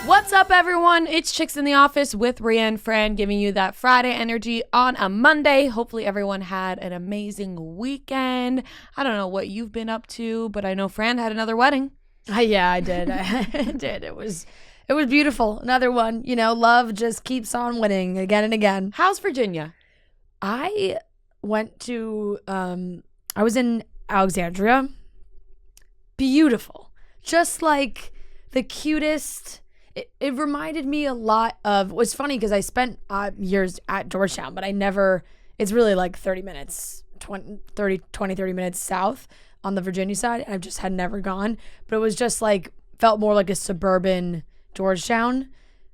What's up, everyone? It's Chicks in the Office with Ria Fran, giving you that Friday energy on a Monday. Hopefully everyone had an amazing weekend. I don't know what you've been up to, but I know Fran had another wedding. Yeah, I did. I did. It was beautiful. Another one. You know, love just keeps on winning again and again. How's Virginia? I went to, I was in Alexandria. Beautiful. Just like the cutest. It reminded me a lot of, it was funny because I spent years at Georgetown, but I never, it's really like 30 minutes south on the Virginia side. I just had never gone, but it was just like, felt more like a suburban Georgetown.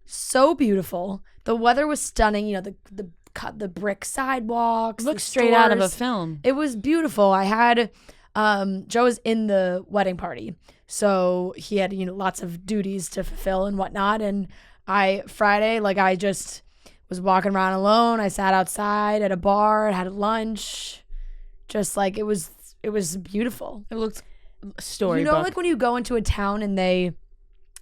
So beautiful. The weather was stunning. You know, the brick sidewalks. Looks straight out of a film. It was beautiful. I had, Joe was in the wedding party. So he had, you know, lots of duties to fulfill and whatnot. And Friday, like I just was walking around alone. I sat outside at a bar, had lunch. Just like it was beautiful. It looked storybook. You know, like when you go into a town and they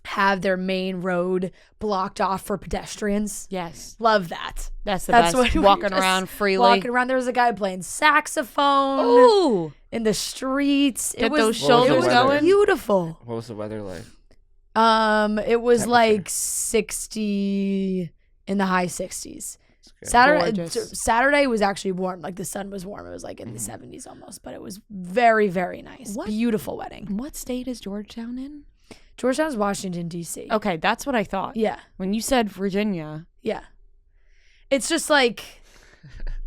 have their main road blocked off for pedestrians. Yes. Love that. That's the best. Walking around freely. Walking around. There was a guy playing saxophone. Ooh. In the streets. Get those shoulders going. Beautiful. What was the weather like? It was like 60 in the high 60s. Saturday was actually warm. Like the sun was warm. It was like in the 70s almost, but it was very, very nice. Beautiful wedding. What state is Georgetown in? Georgetown's Washington, D.C. Okay, that's what I thought. Yeah. When you said Virginia. Yeah. It's just like...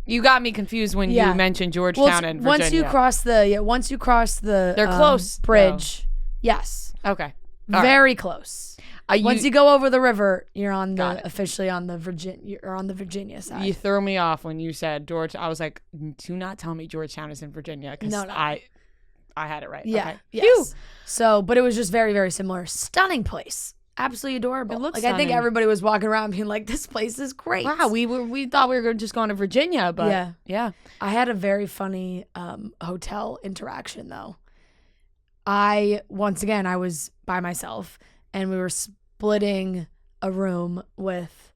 You got me confused when you mentioned Georgetown and Virginia. Once you cross the they're close bridge. Though. Yes. Okay. Very close. Once you go over the river, you're on officially on the Virginia side. You threw me off when you said George. I was like, do not tell me Georgetown is in Virginia because I had it right. Yeah. Okay. Yes. So, but it was just very, very similar. Stunning place. Absolutely adorable. It looks like stunning. I think everybody was walking around being like, "This place is great." Wow, we thought we were just going to Virginia, but yeah. I had a very funny hotel interaction though. I was by myself and we were splitting a room with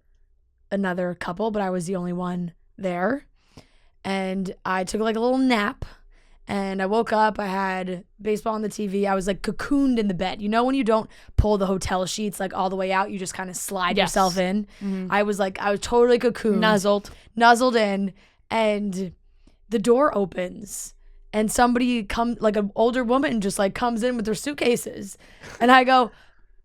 another couple, but I was the only one there, and I took like a little nap. And I woke up, I had baseball on the TV. I was like cocooned in the bed. You know when you don't pull the hotel sheets like all the way out, you just kind of slide yourself in? Mm-hmm. I was totally cocooned. Nuzzled in. And the door opens. And somebody like an older woman just like comes in with their suitcases. And I go,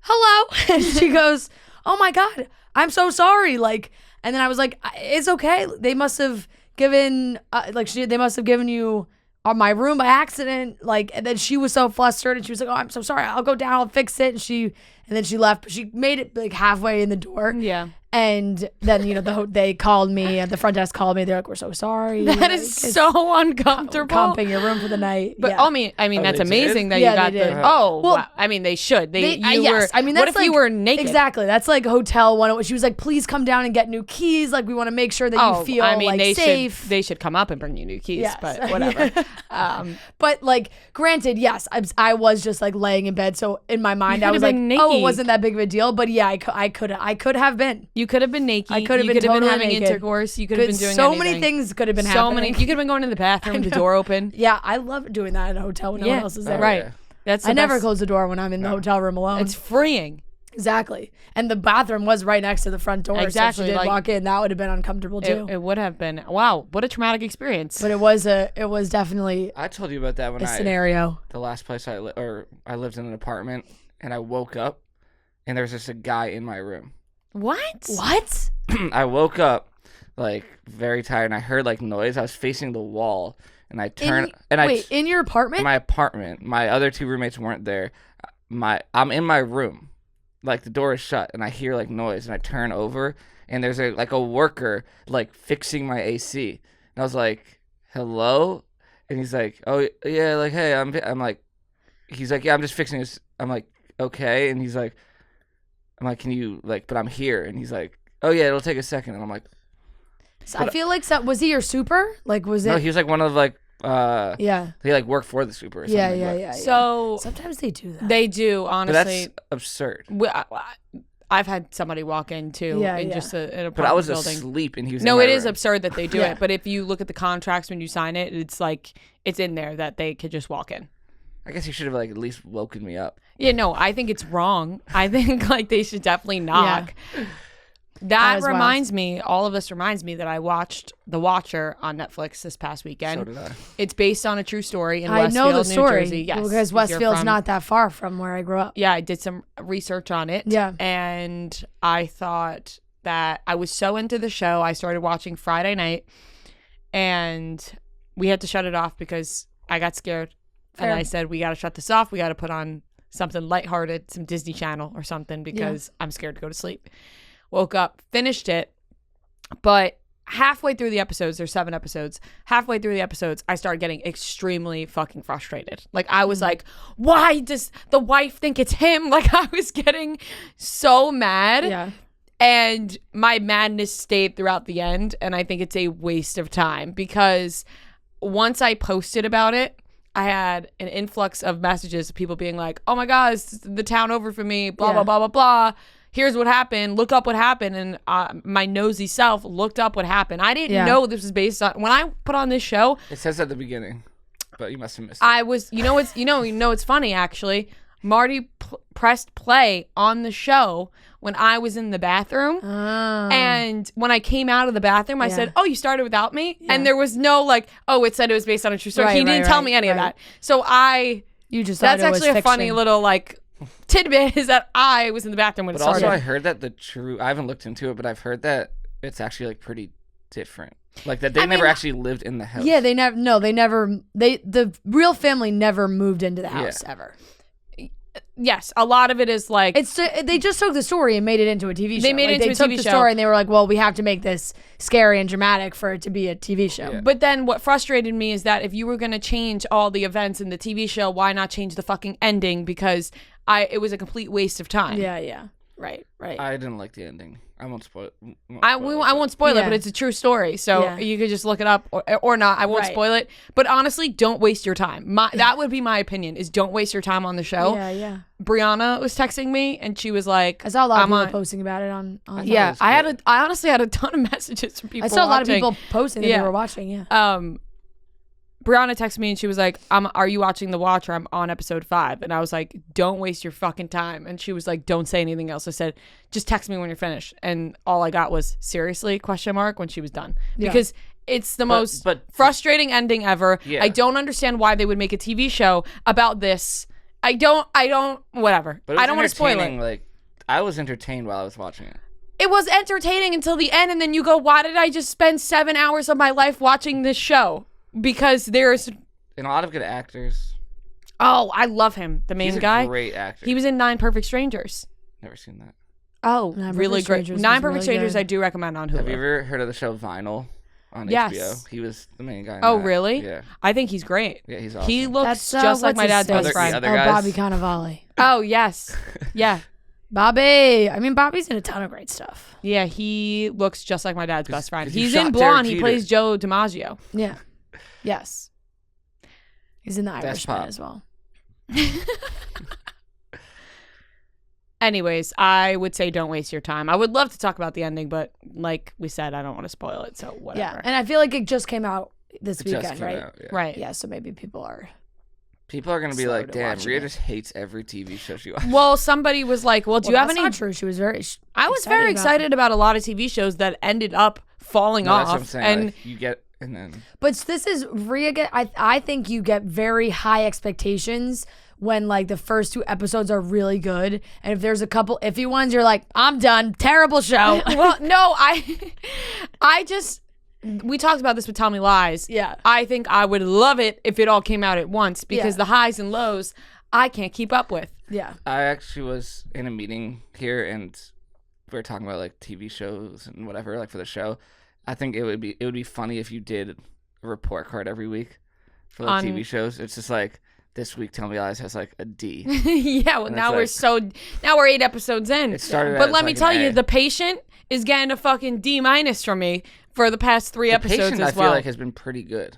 hello. And she goes, oh my God, I'm so sorry. Like, and then I was like, it's okay. They must have given, they must have given you on my room by accident, like, and then she was so flustered and she was like, oh, I'm so sorry, I'll go down, I'll fix it, and then she left, but she made it like halfway in the door. Yeah. And then, you know, they called me, the front desk called me, they're like, we're so sorry. That is so uncomfortable. Comping your room for the night. But I mean, that's amazing that you got the, well, wow. I mean, they should. Yes. I mean, that's what if you were naked? Exactly. That's like Hotel 101. She was like, please come down and get new keys. Like, we want to make sure that you feel safe. They should come up and bring you new keys, but whatever. But like, granted, yes, I was just like laying in bed. So in my mind, I was like, naked. Oh, it wasn't that big of a deal. But yeah, I could have been. You could have been naked. I could have been totally having naked. Intercourse. You could have been doing so anything. many things could have been happening. You could have been going to the bathroom with the door open. Yeah, I love doing that in a hotel when no one else is there. Right. Yeah. I never close the door when I'm in the hotel room alone. It's freeing. Exactly. And the bathroom was right next to the front door. Exactly. So if she did walk in, that would have been uncomfortable too. It would have been. Wow, what a traumatic experience. But it was definitely I told you about that when scenario. The last place I lived in an apartment, and I woke up and there was just a guy in my room. What? I woke up like very tired and I heard like noise. I was facing the wall and I turned in your apartment? In my apartment. My other two roommates weren't there. I'm in my room. Like the door is shut and I hear like noise and I turn over and there's a worker like fixing my AC. And I was like, "Hello?" And he's like, "Oh yeah, like hey, I'm like," he's like, "Yeah, I'm just fixing this." I'm like, "Okay." And he's like, I'm like, "Can you like?" But I'm here, and he's like, "Oh yeah, it'll take a second." And I'm like, so I feel like was he your super? Like, was it? No, he was like one of like yeah. He like worked for the super or something. Yeah. So sometimes they do that. They do, honestly. But that's absurd. I've had somebody walk in too just an apartment But I was building. asleep and he was No, in it my is room. absurd that they do it. But if you look at the contracts when you sign it, it's like it's in there that they could just walk in. I guess you should have like at least woken me up. Yeah, no, I think it's wrong. I think like they should definitely knock. That reminds me, all of this reminds me that I watched The Watcher on Netflix this past weekend. So did I. It's based on a true story in I Westfield, know the story. New Jersey. Yes, because Westfield's not that far from where I grew up. Yeah, I did some research on it. Yeah. And I thought that I was so into the show. I started watching Friday night and we had to shut it off because I got scared. Fair. And I said, we got to shut this off. We got to put on something lighthearted, some Disney Channel or something because I'm scared to go to sleep. Woke up, finished it, but halfway through the episodes, there's 7 episodes, halfway through the episodes, I started getting extremely fucking frustrated. Like, I was like, why does the wife think it's him? Like, I was getting so mad. Yeah. And my madness stayed throughout the end, and I think it's a waste of time because once I posted about it, I had an influx of messages of people being like, oh my God, it's the town over for me, blah, blah, blah, blah, blah. Here's what happened. Look up what happened. And my nosy self looked up what happened. I didn't know this was based on, when I put on this show. It says at the beginning, but you must have missed it. I was, it's funny actually. Marty pressed play on the show when I was in the bathroom. Oh. And when I came out of the bathroom, I said, oh, you started without me? Yeah. And there was no like, oh, it said it was based on a true story. He didn't tell me any of that. So you just thought that's it was actually a funny fiction. little like tidbit is that I was in the bathroom when it started. But also I heard that I haven't looked into it, but I've heard that it's actually like pretty different. Like that they never actually lived in the house. Yeah, the real family never moved into the house ever. Yes, a lot of it is like they just took the story and made it into a TV show. They made it into a TV show. They took the story and they were like, well, we have to make this scary and dramatic for it to be a TV show. Yeah. But then what frustrated me is that if you were going to change all the events in the TV show, why not change the fucking ending? Because it was a complete waste of time. Yeah. Right. I didn't like the ending. I won't spoil it. I won't spoil it, but it's a true story. So you could just look it up or not. I won't spoil it. But honestly, don't waste your time. That would be my opinion, is don't waste your time on the show. Yeah. Brianna was texting me and she was like, I saw a lot of people posting about it on yeah, I honestly had a ton of messages from people. I saw a lot of people posting that they were watching, Brianna texted me and she was like, are you watching The Watcher? I'm on episode 5. And I was like, don't waste your fucking time. And she was like, don't say anything else. I said, just text me when you're finished. And all I got was seriously ? When she was done. Because it's the most frustrating ending ever. Yeah. I don't understand why they would make a TV show about this. I don't whatever. But I don't want to spoil it. Like, I was entertained while I was watching it. It was entertaining until the end. And then you go, why did I just spend 7 hours of my life watching this show? Because there's and a lot of good actors. Oh, I love him. The main guy. He's a great actor. He was in 9 Perfect Strangers. Never seen that. Oh, really great. 9 Perfect Strangers good. I do recommend on Hulu. Have you ever heard of the show Vinyl on HBO? He was the main guy in Oh, that. really? Yeah. I think he's great. Yeah, he's awesome. He looks just like my dad's best friend. Other guys? Bobby Cannavale. Oh, yes. Yeah. Bobby. I mean, Bobby's in a ton of great stuff. Yeah, he looks just like my dad's best friend. 'cause he He's shot in Blonde. Derek He Jeter. plays Joe DiMaggio. Yeah. Yes. He's in The Irishman pop. as well. Anyways, I would say don't waste your time. I would love to talk about the ending, but like we said, I don't want to spoil it, so whatever. Yeah, and I feel like it just came out this It just weekend, came right? out, yeah. Right. Yeah, so maybe people are... People are going to be Slow like, to damn, watching Ria it. just hates every TV show she watches. Well, somebody was like, well, do you have that's any... not true. She was very I was very excited about a lot of TV shows that ended up falling No, off. that's what I'm saying. And Like, you get, and then... But this is Ria. I think you get very high expectations when like the first 2 episodes are really good, and if there's a couple iffy ones, you're like, I'm done. Terrible show. well, no, I just... We talked about this with Tell Me Lies. Yeah. I think I would love it if it all came out at once because the highs and lows I can't keep up with. Yeah. I actually was in a meeting here, and we were talking about like TV shows and whatever, like for the show. I think it would be funny if you did a report card every week for like TV shows. It's just like this week Tell Me Lies has like a D. Yeah, well, And now it's we're like- now we're 8 episodes in. It started but as let me like tell an you, A. The Patient is getting a fucking D- from me for the past 3 The episodes Patient, as I feel well. like has been pretty good.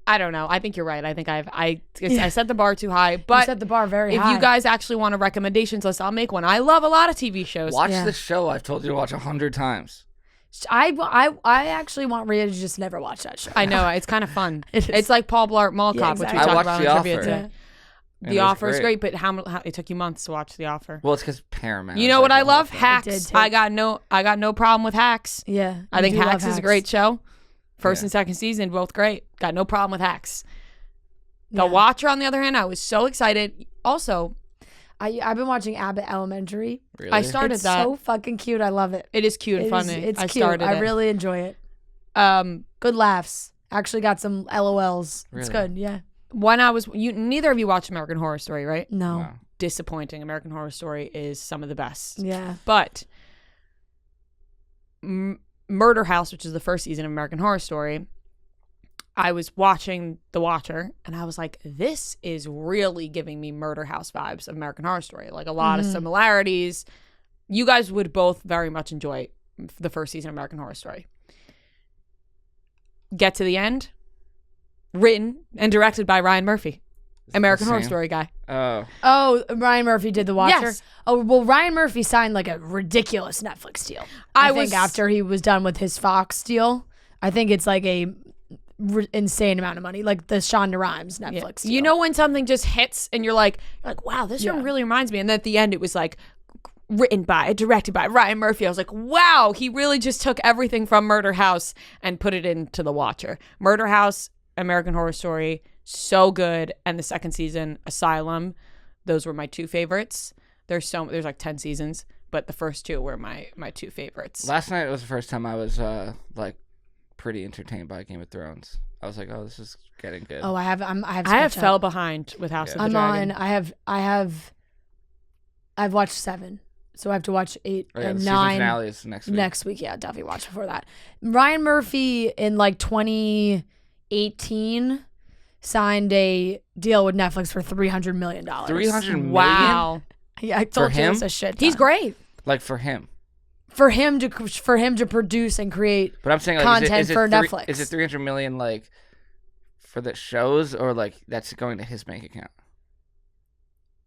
I don't know. I think you're right. I think I set the bar too high. But you set the bar very high. If you guys actually want a recommendations list, I'll make one. I love a lot of TV shows. Watch the show I've told you to watch 100 times. I actually want Ria to just never watch that show. I know. It's kind of fun. It's like Paul Blart Mall Cop, which we I talked watched about The in trivia Offer. today. The Offer is great, but how it took you months to watch The Offer? Well, it's because Paramount. You know what I love? Hacks. I got no problem with Hacks. Yeah, I think Hacks is a great show. First and second season, both great. Got no problem with Hacks. The Watcher, on the other hand, I was so excited. Also, I've been watching Abbott Elementary. Really? I started It's that. so fucking cute. I love it. It is cute and funny. It's I cute. started I it. really enjoy it. Good laughs. Actually got some LOLs. Really? It's good. Yeah. When I was neither of you watched American Horror Story, right? No. Wow. Disappointing. American Horror Story is some of the best. Yeah. But Murder House, which is the first season of American Horror Story, I was watching The Watcher, and I was like, this is really giving me Murder House vibes of American Horror Story. Like, a lot of similarities. You guys would both very much enjoy the first season of American Horror Story. Get to the end. Written and directed by Ryan Murphy, American Horror Story guy. Oh, Ryan Murphy did The Watcher? Yes. Oh, well, Ryan Murphy signed like a ridiculous Netflix deal. I think after he was done with his Fox deal. I think it's like a insane amount of money, like the Shonda Rhimes Netflix deal. You know when something just hits and you're like, wow, this one really reminds me. And then at the end, it was like directed by Ryan Murphy. I was like, wow, he really just took everything from Murder House and put it into The Watcher. Murder House, American Horror Story, so good. And the second season, Asylum, those were my two favorites. There's like 10 seasons, but the first two were my two favorites. Last night was the first time I was like pretty entertained by Game of Thrones. I was like, oh, this is getting good. Oh, I have fell behind with House of the Dragon. I've watched 7. So I have to watch 8 and 9. The season finale is next week. Next week, yeah, definitely watch before that. Ryan Murphy in like 2018 signed a deal with Netflix for $300 million. $300 million? Wow. Yeah, I told For you him? it's a shit ton. He's great. Like for him. For him to produce and create But I'm saying like, content for Netflix. Is it $300 million like for the shows, or like that's going to his bank account?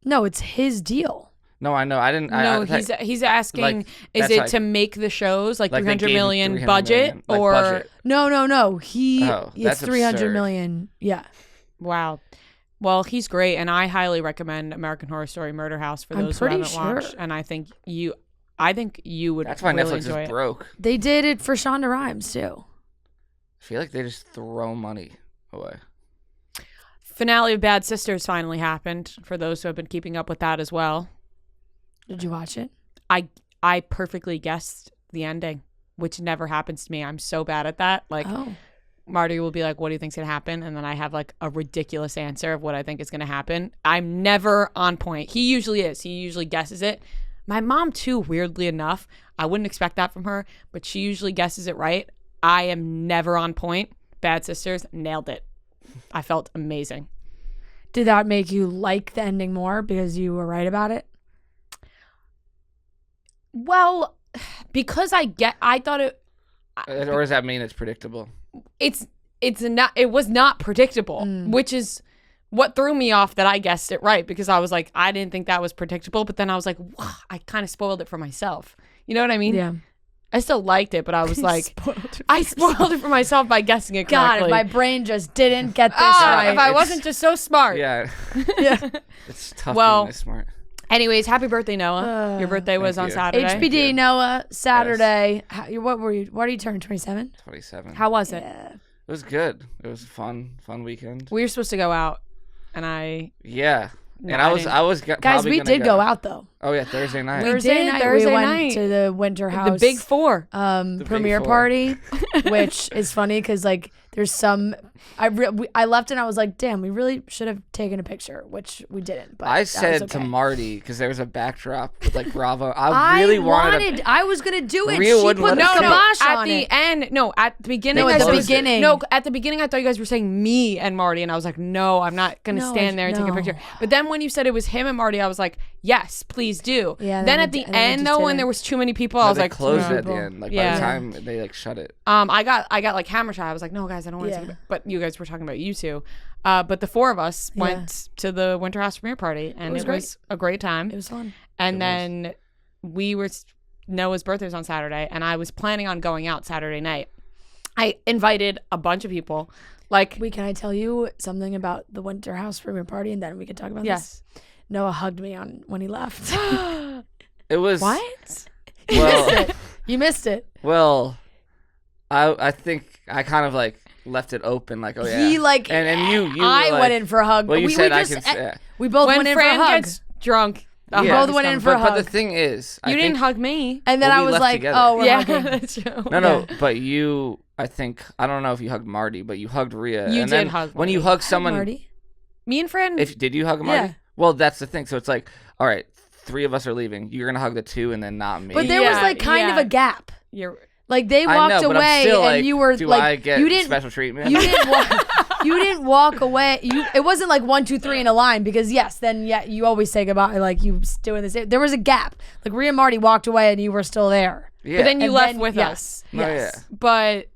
No, it's his deal. No, I know. I didn't. No, I he's asking, like, is that's it like- to make the shows like like they 300 gave him million 300 budget million, like, or budget. No. Oh, It's that's 300 absurd. million. Yeah. wow. Well, he's great, and I highly recommend American Horror Story Murder House for I'm those who pretty haven't sure. watched. And I think you would. That's why really Netflix enjoy is it. broke. They did it for Shonda Rhimes too. I feel like they just throw money away. Finale of Bad Sisters finally happened. For those who have been keeping up with that as well, Did you watch it? I perfectly guessed the ending, which never happens to me. I'm so bad at that. Like. Oh. Marty will be like, what do you think's going to happen? And then I have like a ridiculous answer of what I think is going to happen. I'm never on point. He usually is. He usually guesses it. My mom too, weirdly enough. I wouldn't expect that from her, but she usually guesses it right. I am never on point. Bad Sisters, nailed it. I felt amazing. Did that make you like the ending more because you were right about it? Well, because I thought it, Or does that mean it's predictable? it was not predictable, which is what threw me off that I guessed it right, because I was like, I didn't think that was predictable, but then I was like, wow, I kind of spoiled it for myself. You know what I mean? Yeah. I still liked it, but I was like, I spoiled it for myself by guessing it God, correctly. if my brain just didn't get this Ah, right. if I wasn't just so smart. Yeah. Yeah. It's tough Well, being this smart. Anyways, happy birthday, Noah. Your birthday was Thank on you. Saturday. HBD Noah, Saturday. What are you turning, 27? 27. How was it? Yeah. It was good. It was a fun weekend. We were supposed to go out, and Yeah. No, And I I was Guys, we did go out though. Oh yeah, Thursday night. Thursday night, we Thursday went night. to the Winter the House. Big Four. Big Premiere Four. party, which is funny because like there's some. I left and I was like, damn, we really should have taken a picture, which we didn't. But I that said was to okay. Marty, because there was a backdrop with like Bravo. I really wanted. I was gonna do it. Rhea She wouldn't put let us the do it. kibosh At on the it. end. No, at the beginning. They at the closed it. beginning. No, at the beginning, I thought you guys were saying me and Marty, and I was like, no, I'm not gonna No, stand there and take a no. picture. But then when you said it was him and Marty, I was like, yes, please do. Yeah, Then we at the and then we end just though, when didn't. there was too many people, I was they like, closed "No." it at the end. Like by Yeah. the time they like shut it. I got like hammer shy. I was like, no guys, I don't want to Yeah. take it. But you guys were talking about you two. But the four of us went to the Winter House premiere party, and it was a great time. It was fun. And then Noah's birthday was on Saturday, and I was planning on going out Saturday night. I invited a bunch of people. Like, Can I tell you something about the Winter House premiere party, and then we can talk about yes. this? Noah hugged me when he left. It was What? Well, You missed it. well, I think I kind of like left it open, like, oh yeah. He like and you I were went like- in for a hug. Well, you we said I just, can. Yeah. We both When went in Fran for a hug. gets drunk, Yeah. both went in for a But the hug. thing is, I you think, didn't hug me. And then Well, I we was left like, together. oh, we're Yeah, hugging. that's true. No, but you, I think, I don't know if you hugged Marty, but you hugged Rhea. You and did then hug when you Marty. hug someone. Marty. Me and Fran. Did you hug Marty? Yeah. Well, that's the thing. So it's like, all right, 3 of us are leaving. You're gonna hug the 2, and then not me. But there was Yeah, like kind of yeah. a gap. You're Like they I walked know, but I'm away, still, and like, you were do like, I get you didn't. special treatment? You didn't walk. You didn't walk away. It wasn't like 1, 2, 3 in a line because you always say goodbye. Like you doing this. There was a gap. Like Rhea and Marty walked away and you were still there. Yeah. But then you And left then- with yes, us. No, Yes. But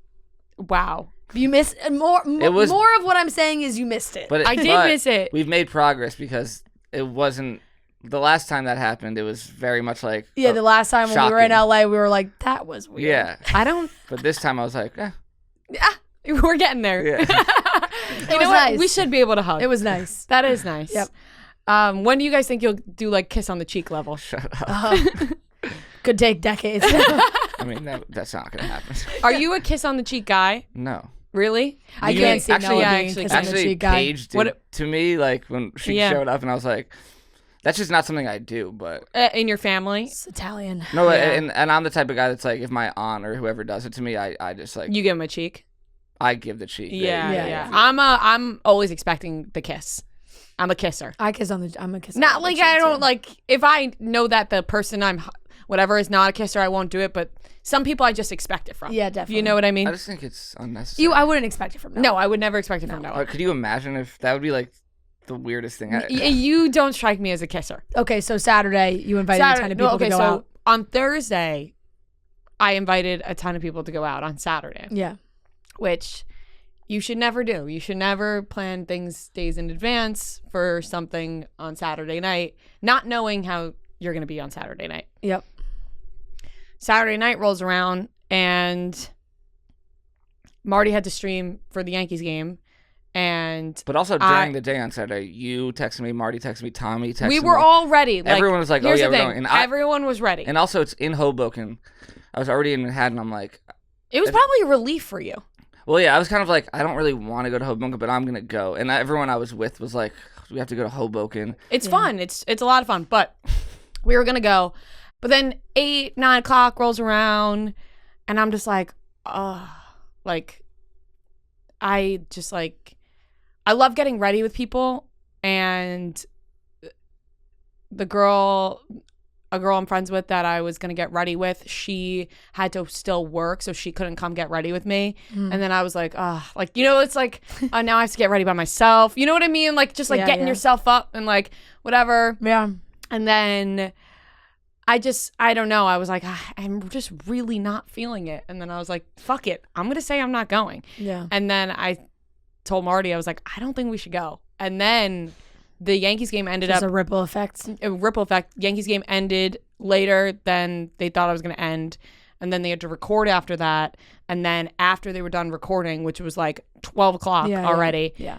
wow. You missed more. It was- more of what I'm saying is you missed it. But I did miss it. We've made progress because it wasn't the last time that happened. It was very much like the last time when we were in shocking. LA, we were like, that was weird. Yeah. I don't. But this time I was like, eh. We're getting there. Yeah. You was know what? nice. We should be able to hug. It was nice. That is nice. Yep. When do you guys think you'll do like kiss on the cheek level? Shut up. Could take decades. I mean, that's not gonna happen. Are you a kiss on the cheek guy? No. Really? I You can't mean- see actually- Noah yeah, being actually- kiss on the Actually, cheek guy. Paige did What- to me, like when she Yeah. showed up, and I was like, that's just not something I do. But In your family, It's Italian. no, Yeah. and I'm the type of guy that's like, if my aunt or whoever does it to me, I just like you give him a cheek. I give the cheek. Yeah, Yeah. yeah. I'm always expecting the kiss. I'm a kisser. I'm a kisser. Not like I don't like if I know that the person whatever is not a kisser, I won't do it. But some people I just expect it from. Yeah, definitely. You know what I mean? I just think it's unnecessary. I wouldn't expect it from Noah. No, I would never expect it from Noah. Could you imagine if that would be like the weirdest thing? You don't strike me as a kisser. Okay, so Saturday you invited a ton of people to go out. On Thursday, I invited a ton of people to go out on Saturday, Yeah. which you should never do. You should never plan things days in advance for something on Saturday night, not knowing how you're going to be on Saturday night. Yep. Saturday night rolls around, and Marty had to stream for the Yankees game. And But also during the day on Saturday, you texted me, Marty texted me, Tommy texted me. we were all ready. Like, Everyone was like, "Oh here's yeah, the we're thing. going." And everyone was ready. and also it's in Hoboken. I was already in Manhattan. I'm like, It was probably a relief for you. well, yeah, I was kind of like, I don't really want to go to Hoboken, but I'm gonna go. And everyone I was with was like, we have to go to Hoboken. It's fun. It's a lot of fun. But we were gonna go. But then 8, 9 o'clock rolls around, and I'm just like, like, I just like, I love getting ready with people, and a girl I'm friends with that I was gonna get ready with, she had to still work, so she couldn't come get ready with me. And then I was like, like, you know, it's like now I have to get ready by myself. You know what I mean? Like just like Yeah, getting yeah. yourself up and like whatever. Yeah. And then I don't know. I was like, I'm just really not feeling it. And then I was like, fuck it. I'm going to say I'm not going. Yeah. And then I told Marty, I was like, I don't think we should go. And then the Yankees game ended Just up a ripple effect. a ripple effect. Yankees game ended later than they thought it was going to end. And then they had to record after that. And then after they were done recording, which was like 12 o'clock already, Yeah.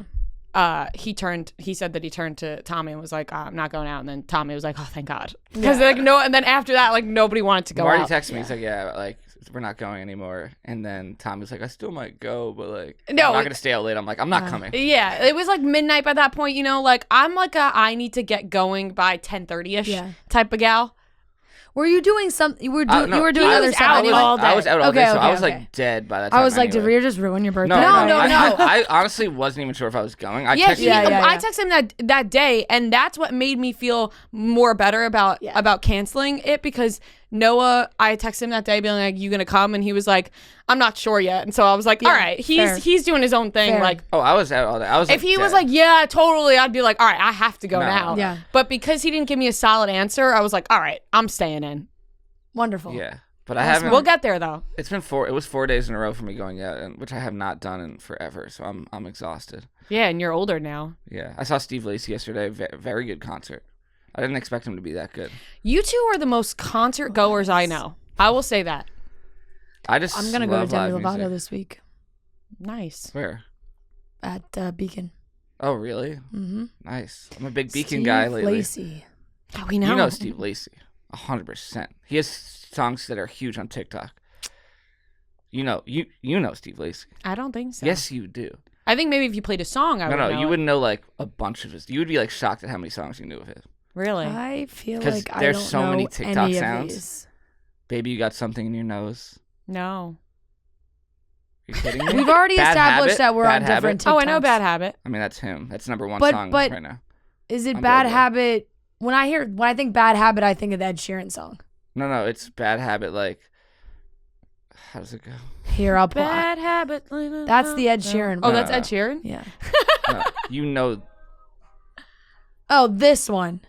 he said that he turned to Tommy and was like, I'm not going out. And then Tommy was like, oh, thank God. Because like, no, and then after that, like nobody wanted to go Marty out. texted me. He's like, yeah, like we're not going anymore. And then Tommy was like, I still might go, but like, No, I'm not gonna stay out late. I'm like, I'm not coming. Yeah, it was like midnight by that point, you know, like I'm like I need to get going by 10:30ish type of gal. Were you doing something? You were No, doing he other was stuff out anyway? all day. I was out all day, so I was okay. like dead by that time. I was like, did anyway. Rhea just ruin your birthday? No. I honestly wasn't even sure if I was going. I texted I texted him that day, and that's what made me feel more better about canceling it, because Noah, I texted him that day being like, you gonna come? And he was like, I'm not sure yet. And so I was like, all right, he's doing his own thing. Fair. Like, Oh, I was out all day. I was if he was like, yeah, totally, I'd be like, all right, I have to go No. now. Yeah. But because he didn't give me a solid answer, I was like, all right, I'm staying in. Wonderful. Yeah. But I haven't. We'll get there though. It was 4 days in a row for me going out, which I have not done in forever. So I'm exhausted. Yeah, and you're older now. Yeah. I saw Steve Lacy yesterday. Very good concert. I didn't expect him to be that good. You two are the most concert goers I know. I will say that. I'm gonna go to Demi live Lovato music. this week Nice. Where? at Beacon. Oh, really? Mm-hmm. Nice. I'm a big Beacon guy lately. Lacey. Oh, we know. You know Steve Lacy, 100%. He has songs that are huge on TikTok. You know Steve Lacy. I don't think so. Yes, you do. I think maybe if you played a song, I would know. No, you it. wouldn't know like a bunch of his. You would be like shocked at how many songs you knew of his. Really? I feel 'Cause like I there's don't so know many TikTok any sounds. of these. Baby, you got something in your nose. No. Are you kidding me? We've already Bad established Habit? that we're Bad on different Habit? TikToks. Oh, I know Bad Habit. I mean, that's him. That's number one But- song but- right now. Is it On Bad Billboard. Habit? When I think Bad Habit, I think of the Ed Sheeran song. No, it's Bad Habit. Like, how does it go? Here, I'll play. Bad Habit. That's the Ed Sheeran Oh, one. that's Ed Sheeran? Yeah. No, you know. Oh, this one.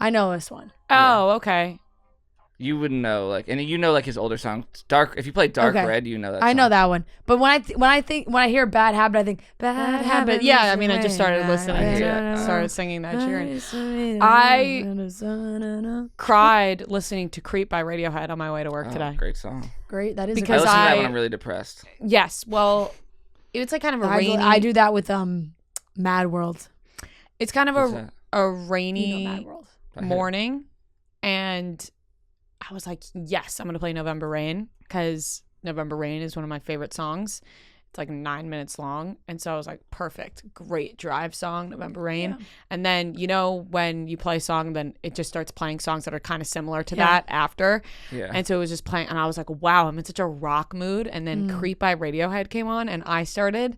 I know this one. Oh, okay. You would know, like, and you know, like his older song, Dark. If you play Dark Okay. Red, you know that. I know song. that one. But when I hear Bad Habit, I think Bad Habit. Yeah, leads I mean, the I just way. started listening to Yeah. it. Started singing that Sheeran. I Cried listening to Creep by Radiohead on my way to work Oh, today. great song. Great. That is I Because listen to that I- when I'm really depressed. Yes. Well, it's like kind of a rainy. I do that with Mad World. It's kind of What's a that? rainy Mad World. I hate it. morning, and I was like, yes, I'm gonna play November Rain because November Rain is one of my favorite songs. It's like 9 minutes long, and so I was like, perfect, great drive song, November Rain. Yeah. And then when you play a song, then it just starts playing songs that are kind of similar to Yeah. that after. Yeah. And so it was just playing, and I was like, wow, I'm in such a rock mood. And then Creep by Radiohead came on, and I started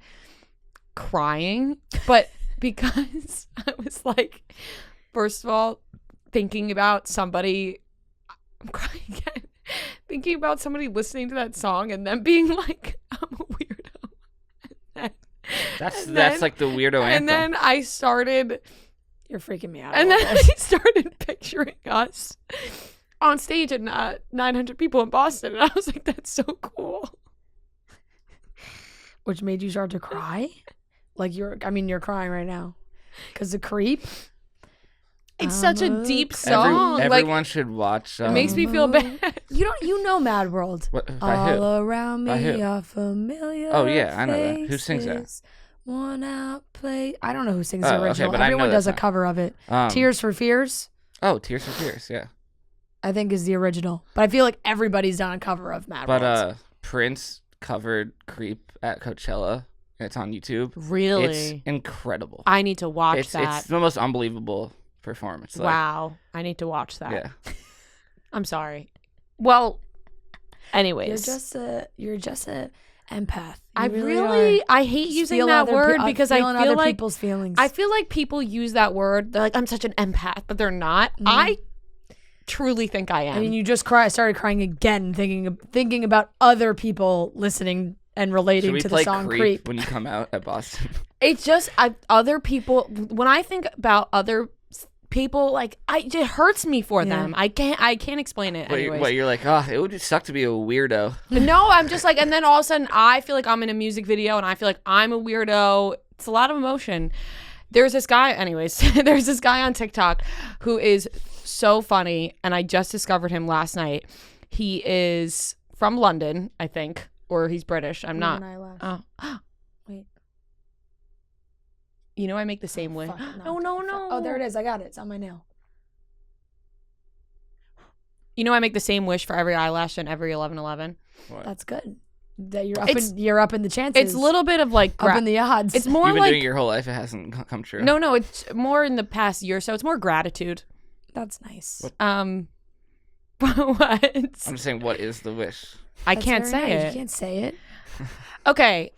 crying, but because I was like, first of all, thinking about somebody, I'm crying again, thinking about somebody listening to that song and then being like, I'm a weirdo. That's like the weirdo anthem. And then I started, You're freaking me out. and then I started picturing us on stage at 900 people in Boston, and I was like, that's so cool. Which made you start to cry? Like you're crying right now. Because the Creep. It's such a deep song. Everyone like, should watch. it makes me feel bad. You know Mad World. What, by All who? around By me who? are familiar. Oh, yeah, I know that. Who sings that? faces, Worn out play. I don't know who sings Oh, the okay, original. but I know Everyone that does a song. cover of it. Um, Tears for Fears, Oh, Tears for Fears. Yeah. I think, is the original. But I feel like everybody's done a cover of Mad But World. Prince covered Creep at Coachella. And it's on YouTube. Really? It's incredible. I need to watch It's that. the most unbelievable performance. Like, Wow. I need to watch that. Yeah. I'm sorry. Well, anyways. You're just a empath. I You really are. I hate Just using feel that other word pe- because I feeling feel other like people's feelings. I feel like people use that word. They're like, I'm such an empath, but they're not. I truly think I am. I mean, you just started crying again, thinking about other people listening and Should relating we to the play song Creep when you come out at Boston? It's just other people. When I think about other people, like it hurts me for them. I can't explain it. Anyways. What, you're like, oh, it would just suck to be a weirdo. No, I'm just like, and then all of a sudden I feel like I'm in a music video and I feel like I'm a weirdo. It's a lot of emotion. There's this guy, anyways, there's this guy on TikTok who is so funny, and I just discovered him last night. He is from London, I think, or he's British. I'm not. Oh. Wait. You know I make the same way. Fuck, No. Oh, there it is. I got it. It's on my nail. You know I make the same wish for every eyelash and every 11/11. What? That's good. That It's- you're up in the chances. It's a little bit of like up in the odds. it's more You've been like doing it your whole life. It hasn't come true. no, it's more in the past year or so. It's more gratitude. That's nice. What? What? I'm just saying, what is the wish? I That's can't very say nice. it. You can't say it. Okay.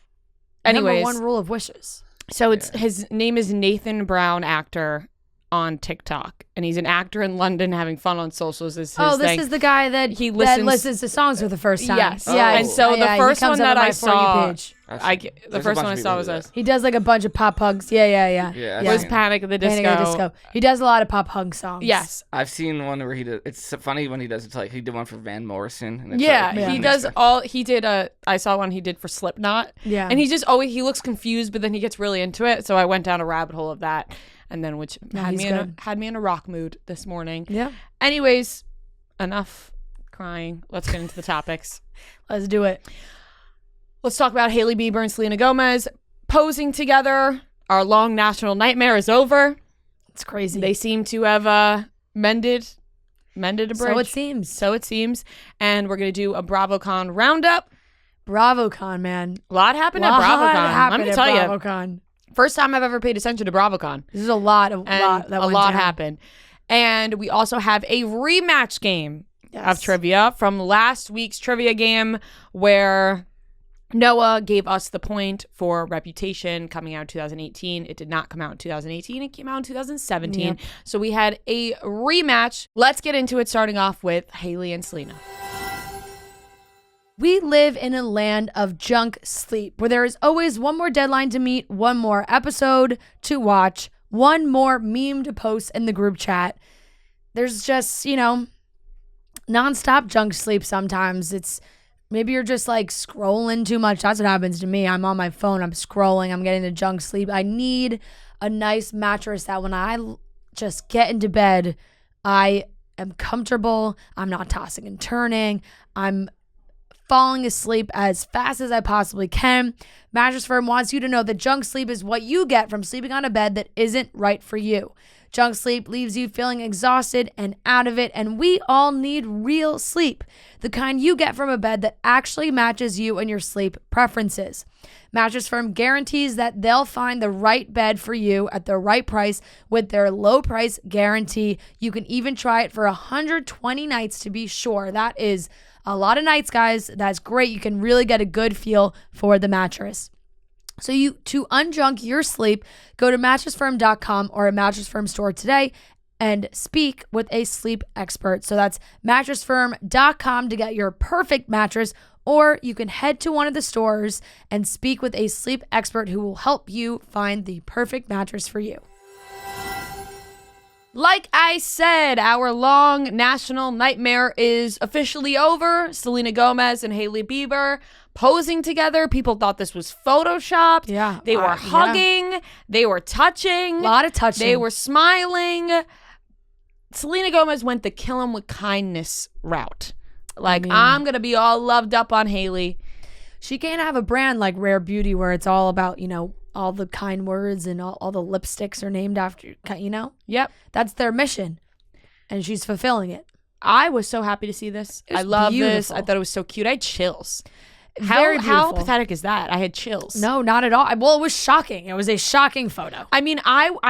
Anyways, Number one rule of wishes. so his name is Nathan Brown, actor. on TikTok, and he's an actor in London having fun on socials. This is the guy that he listens to songs for the first time. Yes. Yeah. And so the first one that I saw, The first one I saw was us. He does like a bunch of pop hugs. Yeah. Was Panic at the Disco. He does a lot of pop hug songs. Yes. I've seen one where he did. It's funny when he does it. Like he did one for Van Morrison. And He does all. He did I saw one he did for Slipknot. Yeah. And he just always he looks confused, but then he gets really into it. So I went down a rabbit hole of that, and then which had me in a rock mood this morning. Yeah. Anyways, enough crying. Let's get into the topics. Let's do it. Let's talk about Hailey Bieber and Selena Gomez posing together. Our long national nightmare is over. It's crazy. They seem to have mended a bridge. So it seems. And we're going to do a BravoCon roundup. BravoCon, man. A lot happened at BravoCon. Let me tell you. First time I've ever paid attention to BravoCon. This is a lot happened. And we also have a rematch game of trivia from last week's trivia game where Noah gave us the point for Reputation coming out in 2018. It did not come out in 2018. It came out in 2017. Yep. So we had a rematch. Let's get into it, starting off with Hailey and Selena. We live in a land of junk sleep where there is always one more deadline to meet, one more episode to watch, one more meme to post in the group chat. There's just, nonstop junk sleep sometimes. It's maybe you're just like scrolling too much. That's what happens to me. I'm on my phone. I'm scrolling. I'm getting to junk sleep. I need a nice mattress that when I just get into bed, I am comfortable. I'm not tossing and turning. I'm falling asleep as fast as I possibly can. Mattress Firm wants you to know that junk sleep is what you get from sleeping on a bed that isn't right for you. Junk sleep leaves you feeling exhausted and out of it, and we all need real sleep, the kind you get from a bed that actually matches you and your sleep preferences. Mattress Firm guarantees that they'll find the right bed for you at the right price with their low price guarantee. You can even try it for 120 nights to be sure. That is a lot of nights, guys. That's great. You can really get a good feel for the mattress. So to unjunk your sleep, go to mattressfirm.com or a Mattress Firm store today and speak with a sleep expert. So that's mattressfirm.com to get your perfect mattress, or you can head to one of the stores and speak with a sleep expert who will help you find the perfect mattress for you. Like I said, our long national nightmare is officially over. Selena Gomez and Hailey Bieber posing together. People thought this was photoshopped. Yeah. They were hugging. Yeah. They were touching. A lot of touching. They were smiling. Selena Gomez went the kill 'em with kindness route. I'm going to be all loved up on Hailey. She can't have a brand like Rare Beauty where it's all about, all the kind words and all the lipsticks are named after, Yep. That's their mission. And she's fulfilling it. I was so happy to see this. I love this. I thought it was so cute. I had chills. How pathetic is that? I had chills. No, not at all. Well, it was shocking. It was a shocking photo. I mean,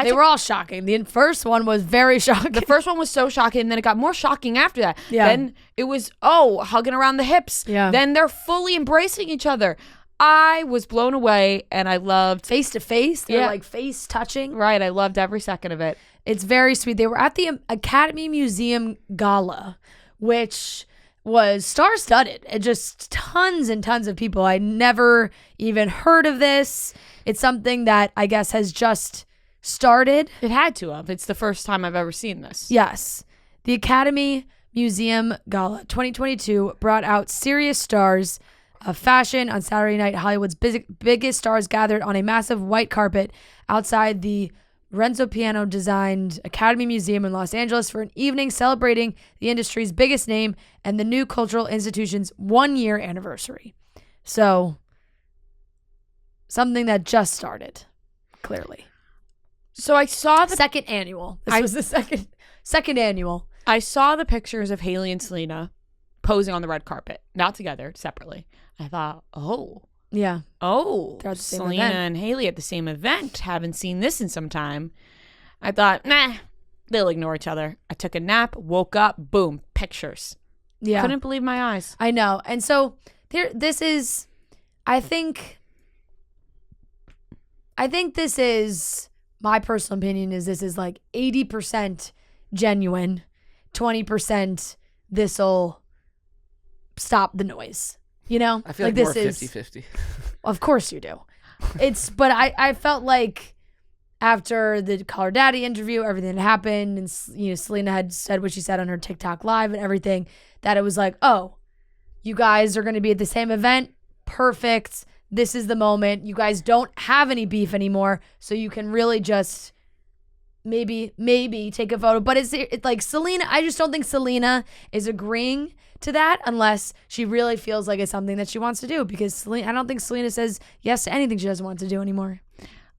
they were all shocking. The first one was very shocking. The first one was so shocking, and then it got more shocking after that. Yeah. Then it was, hugging around the hips. Yeah. Then they're fully embracing each other. I was blown away, and I loved face to face. They're like face touching. Right. I loved every second of it. It's very sweet. They were at the Academy Museum Gala, which was star-studded. It just tons and tons of people. I never even heard of this. It's something that I guess has just started. It had to have. It's the first time I've ever seen this. Yes. The Academy Museum Gala 2022 brought out serious stars of fashion. On Saturday night, Hollywood's biggest stars gathered on a massive white carpet outside the Renzo Piano designed Academy Museum in Los Angeles for an evening celebrating the industry's biggest name and the new cultural institution's 1-year anniversary. So, something that just started, clearly. So I saw the second annual. This was the second annual. I saw the pictures of Hailey and Selena posing on the red carpet, not together, separately. I thought, yeah. Oh, Selena and Hailey at the same event. Haven't seen this in some time. I thought, they'll ignore each other. I took a nap, woke up, boom, pictures. Yeah. Couldn't believe my eyes. I know. And so this is, I think this is my personal opinion is this is like 80% genuine, 20% this'll stop the noise. You know? I feel like this more is 50-50. Of course you do. But I felt like after the Call Her Daddy interview, everything that happened, and Selena had said what she said on her TikTok live and everything, that it was like, oh, you guys are going to be at the same event. Perfect. This is the moment. You guys don't have any beef anymore, so you can really just maybe take a photo. But it's like Selena, I just don't think Selena is agreeing to that unless she really feels like it's something that she wants to do, because I don't think Selena says yes to anything she doesn't want to do anymore.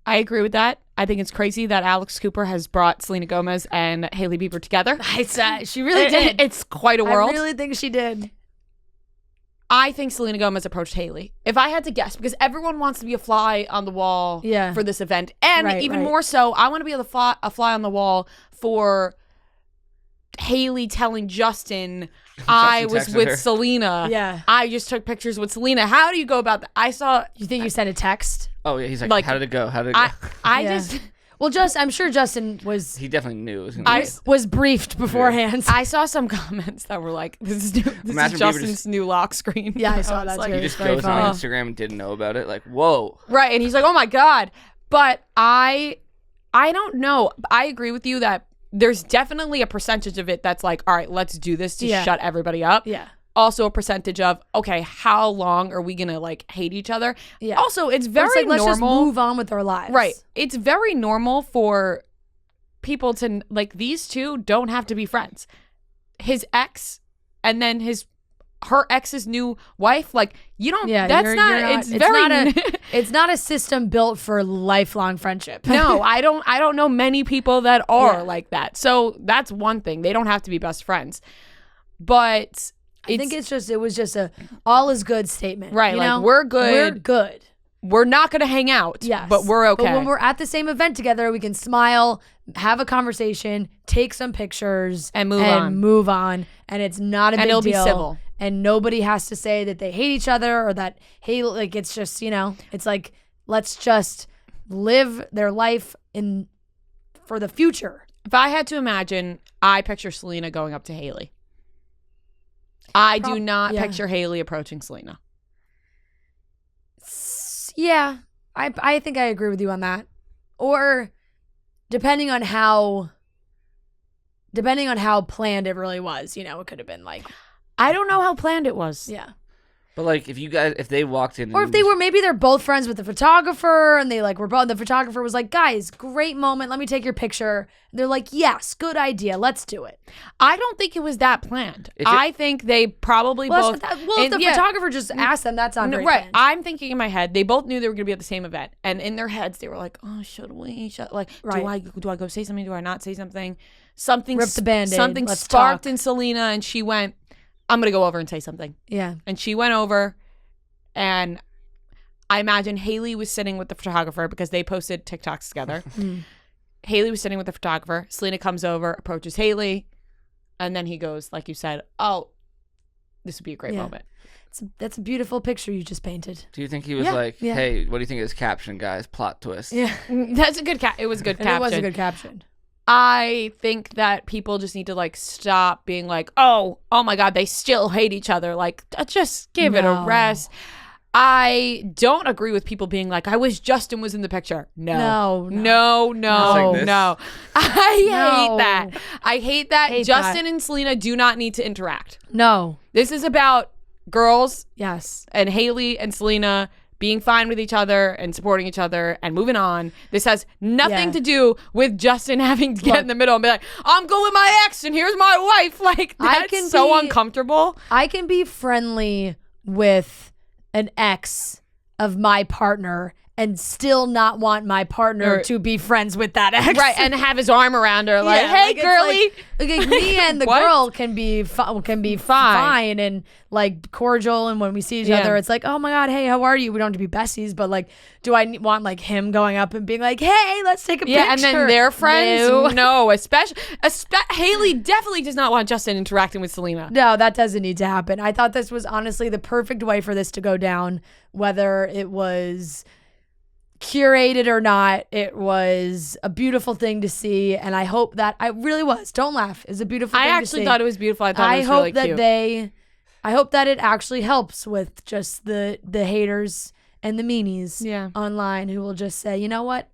I agree with that. I think it's crazy that Alex Cooper has brought Selena Gomez and Hailey Bieber together. She really did. It's quite a world. I really think she did. I think Selena Gomez approached Hailey. If I had to guess, because everyone wants to be a fly on the wall for this event. And even more so, I want to be a fly on the wall for Hailey telling Justin I was with her. Selena. Yeah. I just took pictures with Selena. How do you go about that? You think you sent a text? Oh, yeah. He's like, how did it go? How did it go? Well, I'm sure Justin was. He definitely knew. Was briefed beforehand. I saw some comments that were like, "This is Justin's new lock screen." Yeah, I saw that. Like, he just goes on Instagram and didn't know about it. Like, whoa. Right, and he's like, "Oh my god!" But I don't know. I agree with you that there's definitely a percentage of it that's like, all right, let's do this to shut everybody up. Yeah. Also a percentage of, okay, how long are we gonna like hate each other? Yeah. Also, it's very normal. Let's just move on with our lives. Right. It's very normal for people to like, these two don't have to be friends. His ex and then her ex's new wife, like, you don't. Yeah, it's not a system built for lifelong friendship. No, I don't know many people that are like that. So that's one thing. They don't have to be best friends, but. I think it was just a all is good statement. Right. You like, know? we're good. We're good. We're not going to hang out. Yes. But we're okay. But when we're at the same event together, we can smile, have a conversation, take some pictures, and move on. And it's not a big deal. And it'll be civil. And nobody has to say that they hate each other or that, hey, like, it's just, it's like, let's just live their life for the future. If I had to imagine, I picture Selena going up to Hailey. I do not picture Hailey approaching Selena. Yeah, I think I agree with you on that. Or depending on how planned it really was, it could have been like, I don't know how planned it was. Yeah. But like, if they walked in, or if maybe they're both friends with the photographer, and they like were both. The photographer was like, "Guys, great moment. Let me take your picture." And they're like, "Yes, good idea. Let's do it." I don't think it was that planned. I think they probably both. If the photographer just asked them, that's not very right. planned. I'm thinking in my head, they both knew they were going to be at the same event, and in their heads, they were like, "Oh, should we? Do I go say something? Do I not say something? Something rip the Band-Aid. Something sparked in Selena, and she went, I'm going to go over and say something." Yeah. And she went over, and I imagine Hailey was sitting with the photographer because they posted TikToks together. Hailey was sitting with the photographer. Selena comes over, approaches Hailey, and then he goes, like you said, "Oh, this would be a great moment." That's a beautiful picture you just painted. Do you think he was hey, what do you think of this caption, guys? Plot twist. Yeah. That's a good it was a good caption. It was a good caption. I think that people just need to like stop being like, oh my God, they still hate each other. Like, just give it a rest. I don't agree with people being like, Justin was in the picture. No. I hate that. Justin and Selena do not need to interact. No. This is about girls. Yes. And Hailey and Selena being fine with each other and supporting each other and moving on. This has nothing to do with Justin having to get in the middle and be like, I'm going with my ex and here's my wife. Like, that's so uncomfortable. I can be friendly with an ex of my partner and still not want my partner to be friends with that ex. Right, and have his arm around her like, hey, girly. Like me and the girl can be fine and like cordial, and when we see each other, it's like, oh my God, hey, how are you? We don't have to be besties, but like, do I want like him going up and being like, hey, let's take a picture? Yeah, and then they're friends? No, especially Hailey definitely does not want Justin interacting with Selena. No, that doesn't need to happen. I thought this was honestly the perfect way for this to go down, whether it was curated or not, it was a beautiful thing to see, and I hope that I really was. Don't laugh. It's a beautiful thing I to see. actually thought it was beautiful. I thought it was hope really that cute. I hope that it actually helps with just the haters and the meanies online who will just say, you know what?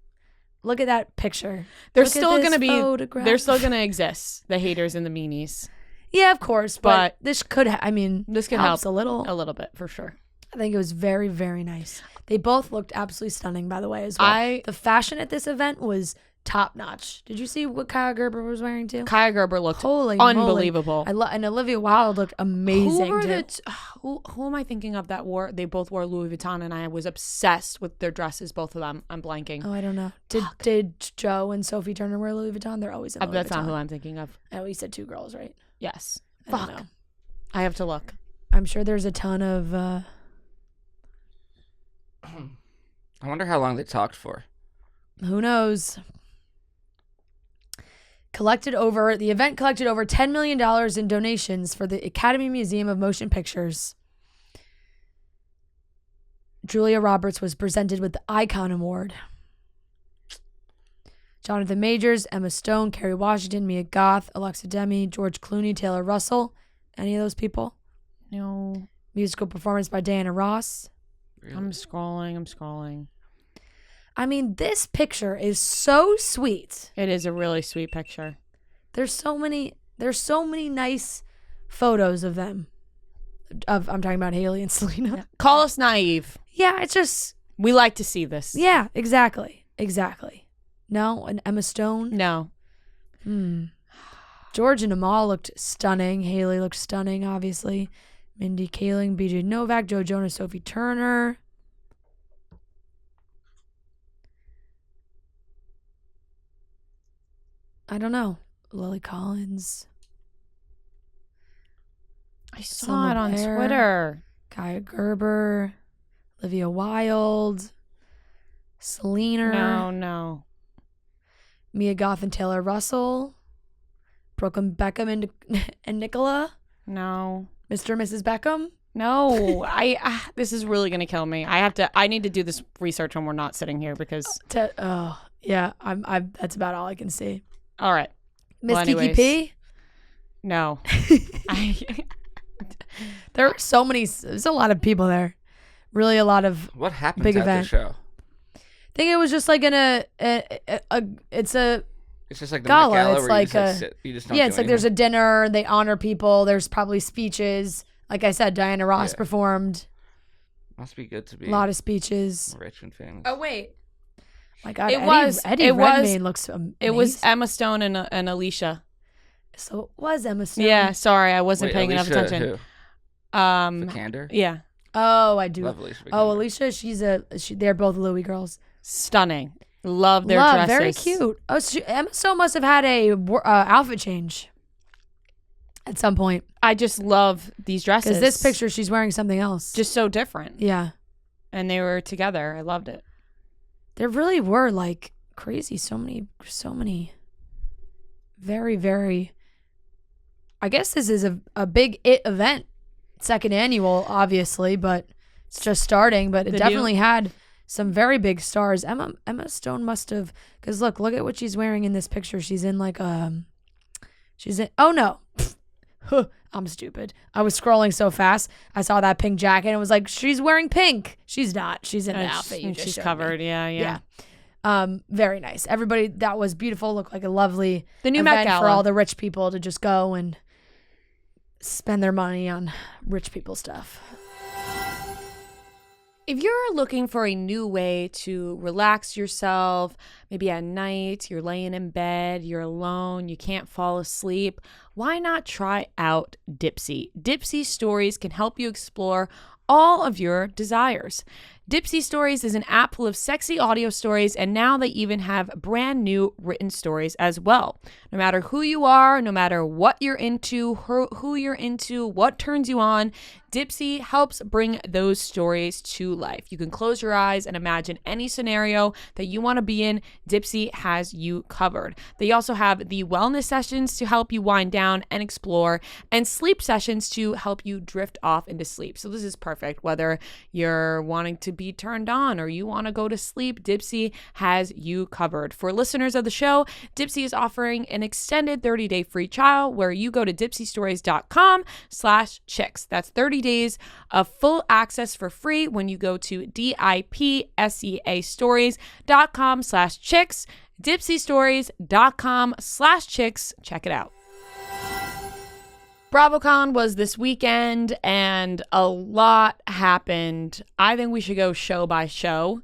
Look at that picture. They're Look still at going to this be, photograph. they're still going to exist, the haters and the meanies. Yeah, of course, but this could, This could helps help a little. A little bit, for sure. I think it was very, very nice. They both looked absolutely stunning, by the way, as well. The fashion at this event was top notch. Did you see what Kaya Gerber was wearing too? Kaya Gerber looked Holy unbelievable. moly. And Olivia Wilde looked amazing Who am I thinking of that wore? They both wore Louis Vuitton, and I was obsessed with their dresses, both of them. I'm blanking. Oh, I don't know. Did Joe and Sophie Turner wear Louis Vuitton? They're always in Louis Vuitton. That's not who I'm thinking of. Oh, you said two girls, right? Yes. I don't know. I have to look. I'm sure there's a ton of. I wonder how long they talked for. Who knows? The event collected over $10 million in donations for the Academy Museum of Motion Pictures. Julia Roberts was presented with the Icon Award. Jonathan Majors, Emma Stone, Kerry Washington, Mia Goth, Alexa Demi, George Clooney, Taylor Russell. Any of those people? No. Musical performance by Diana Ross. Really? I'm scrolling. I mean, this picture is so sweet. It is a really sweet picture. There's so many nice photos of them. I'm talking about Hailey and Selena. Yeah. Call us naive. Yeah, it's just We like to see this. yeah, exactly. No, and Emma Stone. No. George and Amal looked stunning. Hailey looked stunning, obviously. Mindy Kaling, BJ Novak, Joe Jonas, Sophie Turner. I don't know. Lily Collins. I saw Selma it on Blair. Twitter. Kaya Gerber. Olivia Wilde. Selena. No. Mia Goth and Taylor Russell. Brooklyn Beckham and Nicola. No. Mr. and Mrs. Beckham. No. This is really going to kill me. I need to do this research when we're not sitting here because. Yeah. That's about all I can see. All right. Miss Well, Kiki anyways. P. No. There are so many. There's a lot of people there. Really, a lot of. What happened Big at event. the show? I think it was just like it's just like the gala. Met Gala It's where like you just sit. You just don't yeah. do It's like there's a anything. dinner. They honor people. There's probably speeches. Like I said, Diana Ross performed. Must be good to be A lot of speeches. rich and famous. Oh, wait. My God, It was- Eddie it was- Redmayne looks amazing. It was Emma Stone and Alicia. So it was Emma Stone. Yeah. Sorry. I wasn't Wait, paying enough Alicia attention. Who? Vikander? Yeah. Oh, I do. Love Alicia Oh, Vikander. Alicia, they're both Louis girls. Stunning. Love their dresses. Very cute. Oh, Emma Stone must have had a outfit change at some point. I just love these dresses. Because this picture, she's wearing something else. just so different. Yeah. And they were together. I loved it. There really were like crazy. So many. Very, very. I guess this is a big event. Second annual, obviously, but it's just starting. But it definitely had some very big stars. Emma Stone must have, because look at what she's wearing in this picture. She's in like oh no. I'm stupid. I was scrolling so fast. I saw that pink jacket and it was like, she's wearing pink. She's not. She's in an outfit. You just she's showed covered. me. Yeah. Very nice. Everybody, that was beautiful. Looked like a lovely The new Met event Gala. for all the rich people to just go and spend their money on rich people stuff. If you're looking for a new way to relax yourself, maybe at night, you're laying in bed, you're alone, you can't fall asleep, why not try out Dipsy? Dipsy Stories can help you explore all of your desires. Dipsy Stories is an app full of sexy audio stories, and now they even have brand new written stories as well. No matter who you are, no matter what you're into, who you're into, what turns you on, Dipsy helps bring those stories to life. You can close your eyes and imagine any scenario that you want to be in. Dipsy has you covered. They also have the wellness sessions to help you wind down and explore, and sleep sessions to help you drift off into sleep. So this is perfect. Whether you're wanting to be turned on or you want to go to sleep, Dipsy has you covered. For listeners of the show, Dipsy is offering an extended 30-day free trial where you go to dipsystories.com/chicks. That's 30 days of full access for free when you go to DIPSEA stories.com/chicks, dipsystories.com/chicks. Check it out. BravoCon was this weekend and a lot happened. I think we should go show by show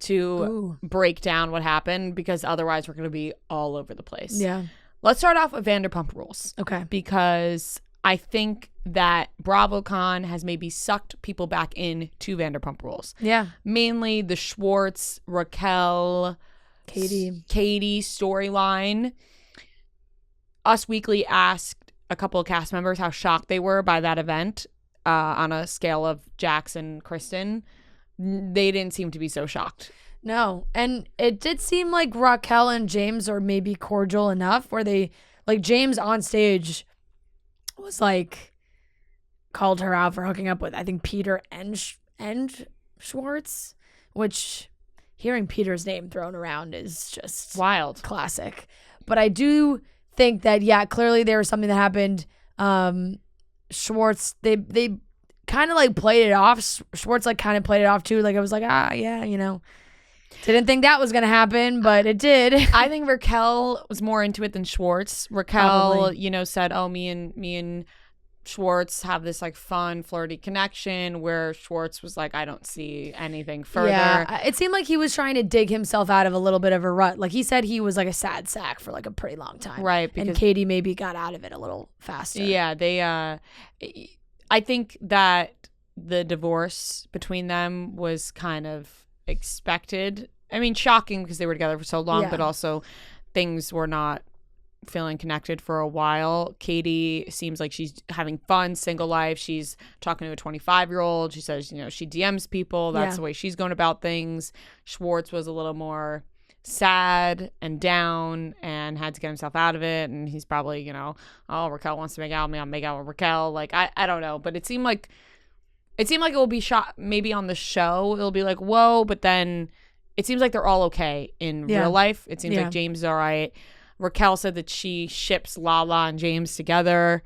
to break down what happened, because otherwise we're going to be all over the place. Yeah. Let's start off with Vanderpump Rules. Okay. Because I think that BravoCon has maybe sucked people back into Vanderpump Rules. Yeah. Mainly the Schwartz, Raquel, Katie storyline. Us Weekly asked a couple of cast members how shocked they were by that event on a scale of Jax and Kristen. They didn't seem to be so shocked. No. And it did seem like Raquel and James are maybe cordial enough where they, like, James on stage was like, called her out for hooking up with, I think, Peter and Schwartz, which hearing Peter's name thrown around is just wild. Classic. But I do think that, yeah, clearly there was something that happened. Schwartz, they kind of like played it off. Schwartz like kind of played it off too. Like, I was like, yeah, you know, didn't think that was going to happen, but it did. I think Raquel was more into it than Schwartz. Raquel, Probably. Said, oh, me and Schwartz have this like fun, flirty connection, where Schwartz was like, I don't see anything further. Yeah, it seemed like he was trying to dig himself out of a little bit of a rut. Like, he said he was like a sad sack for like a pretty long time. Right. And Katie maybe got out of it a little faster. Yeah, I think that the divorce between them was kind of expected. I mean, shocking because they were together for so long, but also things were not feeling connected for a while. Katie seems like she's having fun, single life. She's talking to a 25-year-old. She says, she DMs people. That's the way she's going about things. Schwartz was a little more sad and down and had to get himself out of it. And he's probably, oh, Raquel wants to make out with me. I'll make out with Raquel. Like, I don't know. But it seemed like it will be shot maybe on the show. It'll be like, whoa. But then it seems like they're all okay in real life. It seems like James is all right. Raquel said that she ships Lala and James together,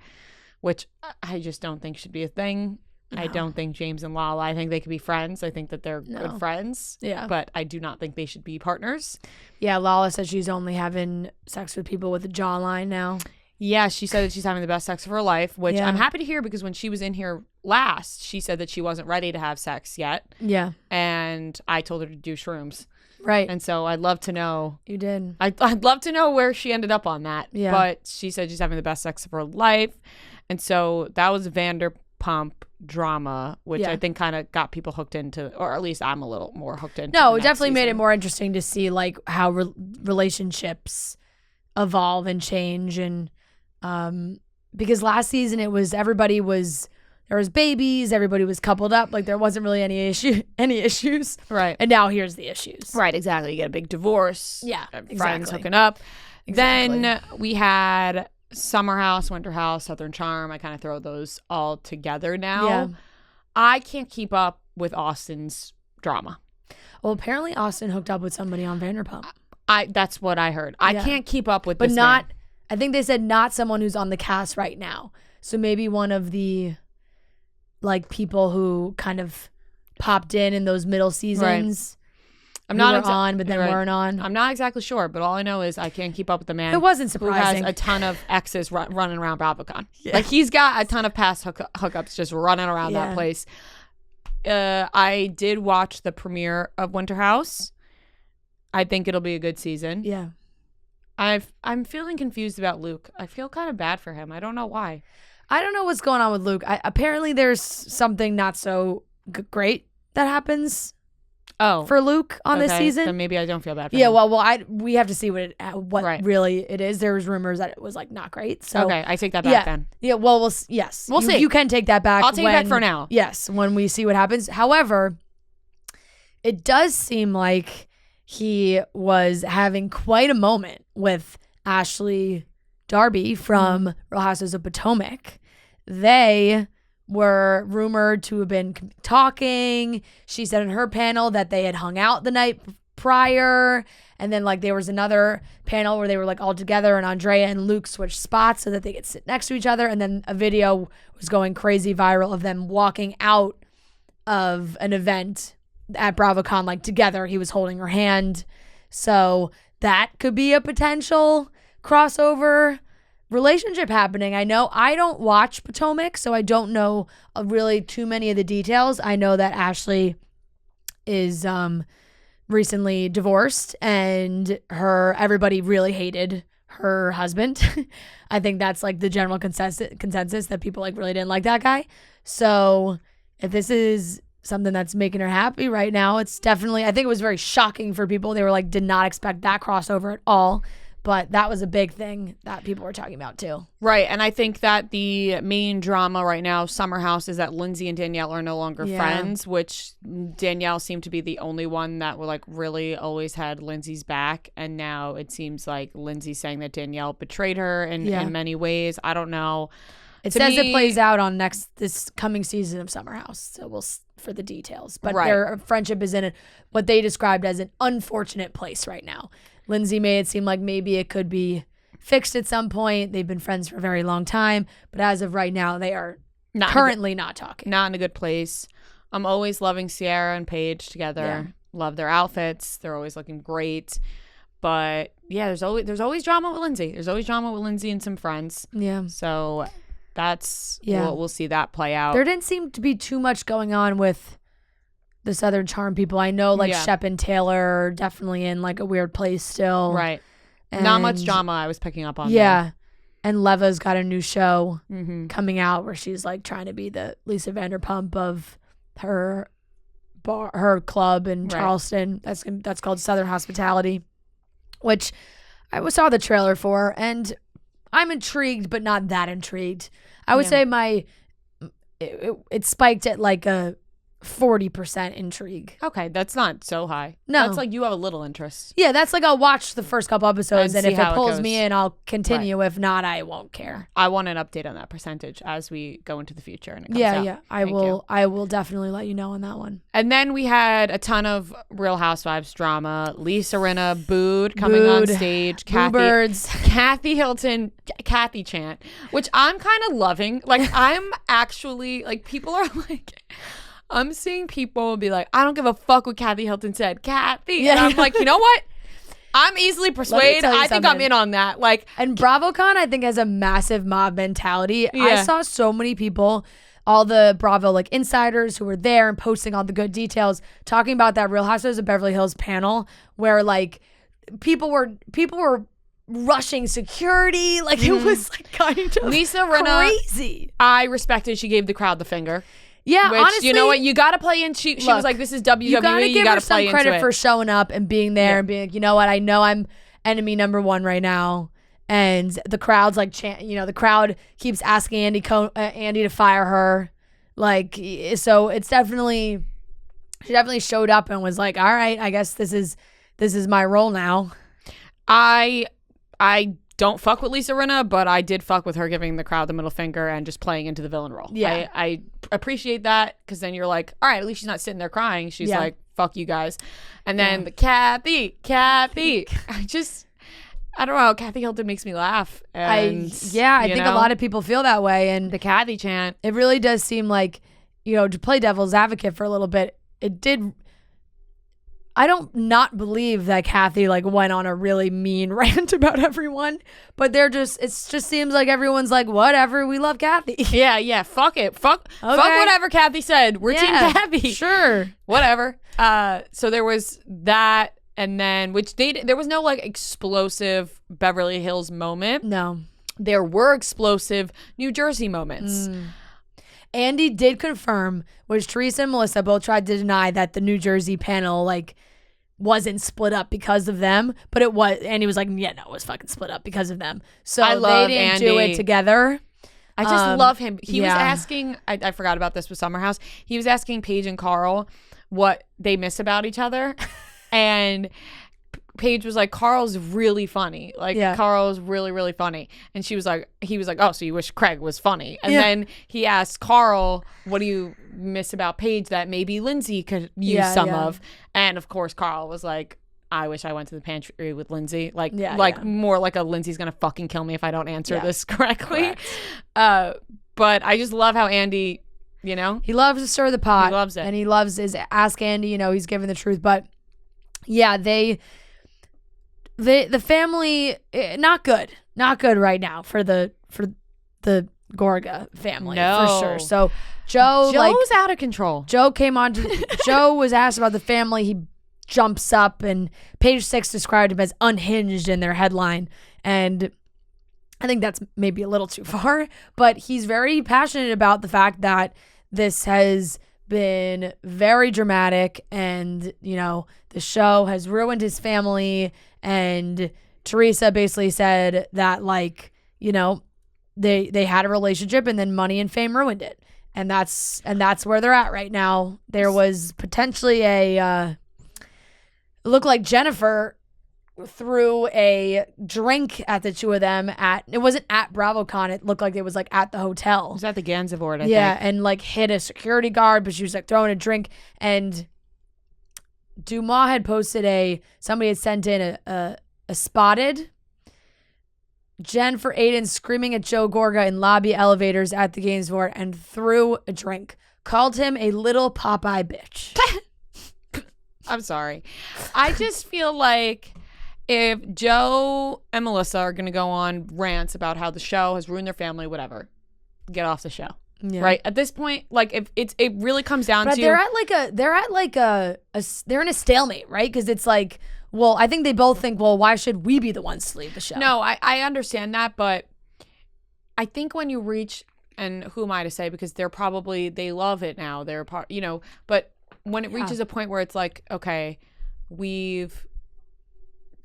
which I just don't think should be a thing. No. I don't think James and Lala, I think they could be friends. I think that they're good friends. Yeah. But I do not think they should be partners. Yeah, Lala said she's only having sex with people with a jawline now. Yeah, she said that she's having the best sex of her life, which I'm happy to hear, because when she was in here last, she said that she wasn't ready to have sex yet. Yeah. And I told her to do shrooms. Right. And so I'd love to know. You did. I'd love to know where she ended up on that. Yeah. But she said she's having the best sex of her life. And so that was Vanderpump drama, which I think kind of got people hooked into, or at least I'm a little more hooked into. No, it definitely made it more interesting to see like how relationships evolve and change. And because last season there was babies, everybody was coupled up, like there wasn't really any issues. Right. And now here's the issues. Right, exactly. You get a big divorce. Yeah, friends hooking up. Exactly. Then we had Summer House, Winter House, Southern Charm. I kind of throw those all together now. Yeah. I can't keep up with Austin's drama. Well, apparently Austin hooked up with somebody on Vanderpump. That's what I heard. I can't keep up with but this not man. I think they said not someone who's on the cast right now. So maybe one of the like people who kind of popped in those middle seasons. Right. I'm not on, but then weren't on. I'm not exactly sure, but all I know is I can't keep up with the man. It wasn't surprising. Who has a ton of exes running around BravoCon. Yeah. Like he's got a ton of past hookups just running around that place. I did watch the premiere of Winter House. I think it'll be a good season. Yeah. I'm feeling confused about Luke. I feel kind of bad for him. I don't know why. I don't know what's going on with Luke. Apparently there's something not so great that happens. for Luke on this okay, season. then maybe I don't feel bad for Yeah, him. well, we have to see what Right. really it is. There was rumors that it was like not great. So Okay, I take that back then. Yeah, well, yes. We'll see. You can take that back. I'll take it back for now. Yes, when we see what happens. However, it does seem like he was having quite a moment with Ashley Darby from Real Housewives of Potomac. They were rumored to have been talking. She said in her panel that they had hung out the night prior. And then like there was another panel where they were like all together and Andrea and Luke switched spots so that they could sit next to each other. And then a video was going crazy viral of them walking out of an event at BravoCon like together. He was holding her hand. So that could be a potential crossover relationship happening. I know I don't watch Potomac, so I don't know really too many of the details. I know that Ashley is recently divorced and everybody really hated her husband. I think that's like the general consensus that people like really didn't like that guy. So if this is something that's making her happy right now, it's definitely, I think it was very shocking for people. They were like, did not expect that crossover at all. But that was a big thing that people were talking about too. Right. And I think that the main drama right now, Summer House, is that Lindsay and Danielle are no longer friends, which Danielle seemed to be the only one that were like really always had Lindsay's back. And now it seems like Lindsay's saying that Danielle betrayed her in many ways. I don't know. It says it plays out on this coming season of Summer House. So we'll for the details. But their friendship is in what they described as an unfortunate place right now. Lindsay made it seem like maybe it could be fixed at some point. They've been friends for a very long time. But as of right now, they are currently not talking. Not in a good place. I'm always loving Sierra and Paige together. Yeah. Love their outfits. They're always looking great. But yeah, there's always drama with Lindsay. There's always drama with Lindsay and some friends. Yeah. So that's we'll see that play out. There didn't seem to be too much going on with the Southern Charm people. I know like Shep and Taylor are definitely in like a weird place still. Right. And not much drama I was picking up on. Yeah. There. And Leva's got a new show coming out where she's like trying to be the Lisa Vanderpump of her club in Charleston. That's called Southern Hospitality, which I saw the trailer for, and I'm intrigued, but not that intrigued. I would say it spiked at like a 40% intrigue. Okay, that's not so high. No. That's like you have a little interest. Yeah, that's like I'll watch the first couple episodes and if it pulls goes. me in, I'll continue. If not, I won't care. I want an update on that percentage as we go into the future and it comes out. Yeah. I will definitely let you know on that one. And then we had a ton of Real Housewives drama. Lisa Rinna booed coming on stage. Kathy Hilton, Kathy chant, which I'm kind of loving. Like I'm actually like people are like I'm seeing people be like, I don't give a fuck what Kathy Hilton said. Kathy. And I'm like, you know what? I'm easily persuaded. I think I'm in on that. Like, and BravoCon, I think, has a massive mob mentality. Yeah. I saw so many people, all the Bravo like insiders who were there and posting all the good details, talking about that Real Housewives of Beverly Hills panel where like people were rushing security. Like it was like kind of Lisa Rinna, crazy. I respected. She gave the crowd the finger. Yeah, which, honestly, you know what? You got to play in. She was like, this is WWE. You got to give her some credit for it. showing up and being there and being like, you know what? I know I'm enemy number one right now. And the crowd's like, the crowd keeps asking Andy to fire her. Like, so it's she definitely showed up and was like, all right, I guess this is my role now. I don't fuck with Lisa Rinna, but I did fuck with her giving the crowd the middle finger and just playing into the villain role. Yeah. I appreciate that because then you're like, all right, at least she's not sitting there crying. She's like, fuck you guys. And then the Kathy. I don't know. Kathy Hilton makes me laugh. And, I think a lot of people feel that way. And the Kathy chant. It really does seem like, to play devil's advocate for a little bit, it did. I don't not believe that Kathy like went on a really mean rant about everyone, but it just seems like everyone's like, whatever, we love Kathy. Yeah, fuck it. Fuck whatever Kathy said. We're Team Kathy. Sure. Whatever. So there was that, and then there was no like explosive Beverly Hills moment. No. There were explosive New Jersey moments. Andy did confirm, which Teresa and Melissa both tried to deny, that the New Jersey panel like wasn't split up because of them, but it was. Andy was like, yeah, no, it was fucking split up because of them. So I love they didn't Andy. do it together. I just love him. He was yeah. asking, I forgot about this with Summer House. He was asking Paige and Carl what they miss about each other. And Paige was like, Carl's really funny. Like, Carl's really, really funny. And he was like, oh, so you wish Craig was funny. And then he asked Carl, what do you miss about Paige that maybe Lindsay could use some of? And of course, Carl was like, I wish I went to the pantry with Lindsay. More like a Lindsay's going to fucking kill me if I don't answer this correctly. But I just love how Andy, you know. He loves to stir the pot. He loves it. And he loves his Ask Andy, you know, he's giving the truth. But yeah, the family, not good right now for the Gorga family. No. For sure. So Joe's out of control. Joe was asked about the family. He jumps up, and Page 6 described him as unhinged in their headline, and I think that's maybe a little too far, but he's very passionate about the fact that this has been very dramatic, and you know, the show has ruined his family. And Teresa basically said that, like, you know, they had a relationship and then money and fame ruined it, and that's where they're at right now. There was potentially it looked like Jennifer threw a drink at the two of them it wasn't at BravoCon. It looked like it was like at the hotel. It was at the Gansevoort, I think. think. And like hit a security guard, but she was like throwing a drink. And Dumas had posted somebody had sent in a spotted Jennifer Aiden screaming at Joe Gorga in lobby elevators at the Gansevoort and threw a drink. Called him a little Popeye bitch. I'm sorry. I just feel like if Joe and Melissa are going to go on rants about how the show has ruined their family, whatever, get off the show. Yeah. Right? At this point, like, if it really comes down to they're in a stalemate, right? Because it's like, well, I think they both think, well, why should we be the ones to leave the show? No, I understand that, but I think when you reach, and who am I to say, because they love it now. They're part, you know, but when it reaches a point where it's like, okay, we've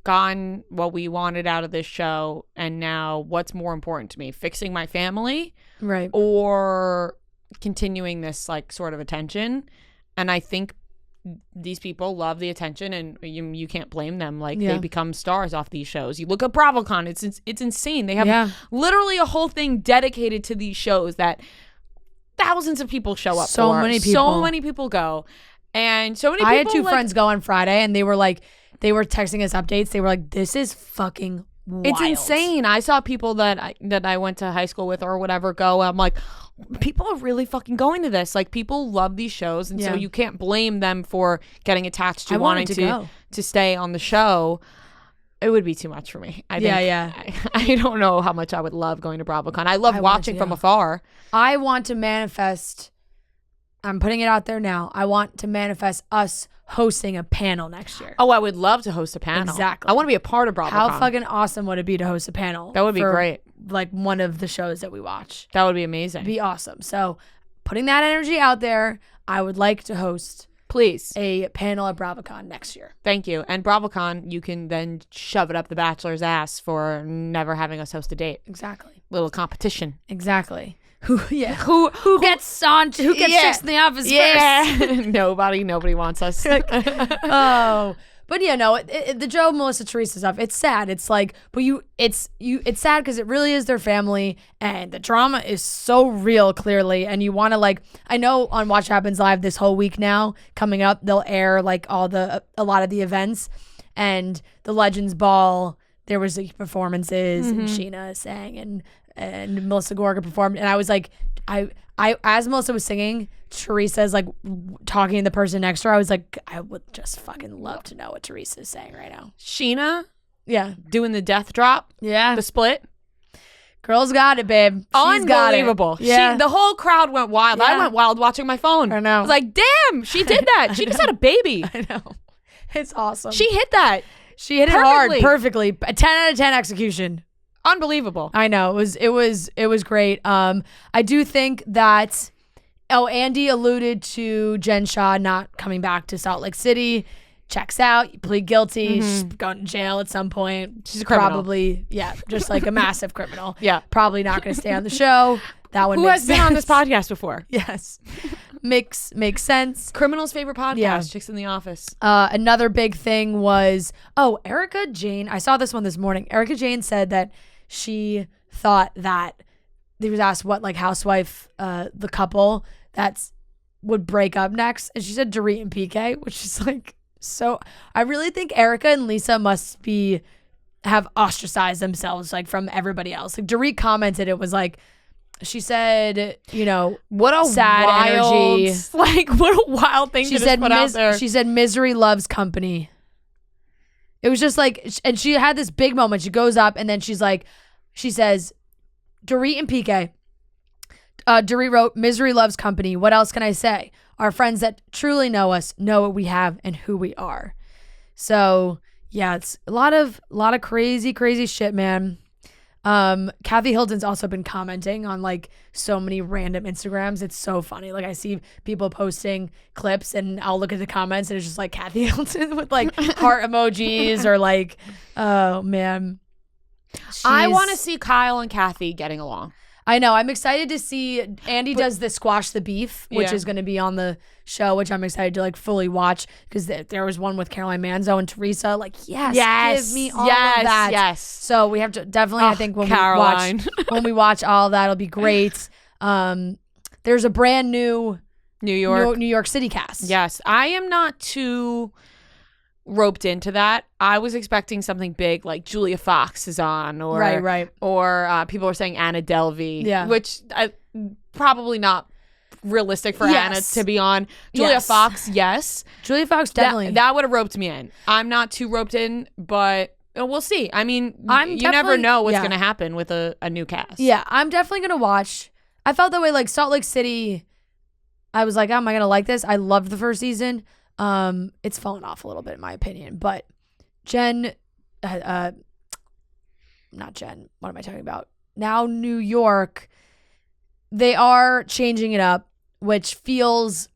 gotten what we wanted out of this show, and now what's more important to me, fixing my family, right, or continuing this like sort of attention? And I think these people love the attention, and you can't blame them. Like, they become stars off these shows. You look at BravoCon, it's insane. They have literally a whole thing dedicated to these shows that thousands of people show up for. So many people go. And so many people. I had two friends go on Friday, and they were texting us updates. They were like, this is fucking wild. It's insane. I saw people that I went to high school with or whatever go. I'm like, people are really fucking going to this. Like, people love these shows, and so you can't blame them for getting attached to wanting to stay on the show. It would be too much for me. I think. I don't know how much I would love going to BravoCon. I love watching from afar. I want to manifest. I'm putting it out there now. I want to manifest us hosting a panel next year. Oh, I would love to host a panel. Exactly. I want to be a part of BravoCon. How fucking awesome would it be to host a panel? That would be great. Like one of the shows that we watch. That would be amazing. It'd be awesome. So putting that energy out there, I would like to host, please, a panel at BravoCon next year. Thank you. And BravoCon, you can then shove it up the Bachelor's ass for never having us host a date. Exactly. Little competition. Exactly. Who gets on? Who gets chicks in the office first? Nobody wants us. Oh, but yeah, no. The Joe, Melissa, Teresa stuff. It's sad. It's like, but it's sad because it really is their family, and the drama is so real. Clearly, and you want to, like, I know on Watch What Happens Live this whole week now coming up, they'll air like a lot of the events, and the Legends Ball. There was like performances, and Sheena sang, and Melissa Gorga performed, and I was like, I as Melissa was singing, Teresa's like talking to the person next to her. I was like, I would just fucking love to know what Teresa's saying right now. Sheena, doing the death drop, the split. Girl's got it, babe. She's unbelievable. Got it. Yeah, the whole crowd went wild. I went wild watching my phone. I know. I was like, damn, she did that. She just had a baby. I know. It's awesome. She hit that. She hit it hard, perfectly. A 10 out of 10 execution. Unbelievable. I know. It was great. I do think that Andy alluded to Jen Shah not coming back to Salt Lake City. Checks out, you plead guilty, she's going to jail at some point. She's a criminal. Probably, just like a massive criminal. Yeah. Probably not going to stay on the show. That one Who makes has been on this podcast before? Yes. Makes sense. Criminal's favorite podcast, Yeah. Chicks in the Office. Another big thing was, Erica Jane. I saw this one this morning. Erica Jane said that she thought that they was asked what like housewife, the couple that's would break up next. And she said Dorit and PK, which is like, so I really think Erica and Lisa must have ostracized themselves like from everybody else. Like Dorit commented, it was like, she said, What a sad wild, energy. like what a wild thing She to said, just put out there. she said, misery loves company. It was just like, and she had this big moment. She goes up and then she says, Dorit and PK. Dorit wrote, misery loves company. What else can I say? Our friends that truly know us know what we have and who we are. So yeah, it's a lot of crazy, crazy shit, man. Kathy Hilton's also been commenting on like so many random Instagrams. It's so funny. Like I see people posting clips and I'll look at the comments and it's just like Kathy Hilton with like heart emojis or like, oh man. I want to see Kyle and Kathy getting along. I know. I'm excited to see. Andy does the Squash the Beef, which is going to be on the show, which I'm excited to like fully watch because there was one with Caroline Manzo and Teresa. Like, yes, give me all of that. Yes. So we have to definitely. I think when Caroline. we watch all of that, it'll be great. There's a brand new New York City cast. Yes, I am not too roped into that. I was expecting something big like Julia Fox is on, or right, or people were saying Anna Delvey, which probably not realistic for Anna to be on. Julia Fox, yes. Julia Fox definitely. That would have roped me in. I'm not too roped in, but we'll see. I mean, you never know what's going to happen with a new cast. Yeah, I'm definitely going to watch. I felt that way like Salt Lake City. I was like, am I going to like this? I loved the first season. It's fallen off a little bit in my opinion, but not Jen. What am I talking about? Now New York, they are changing it up, which feels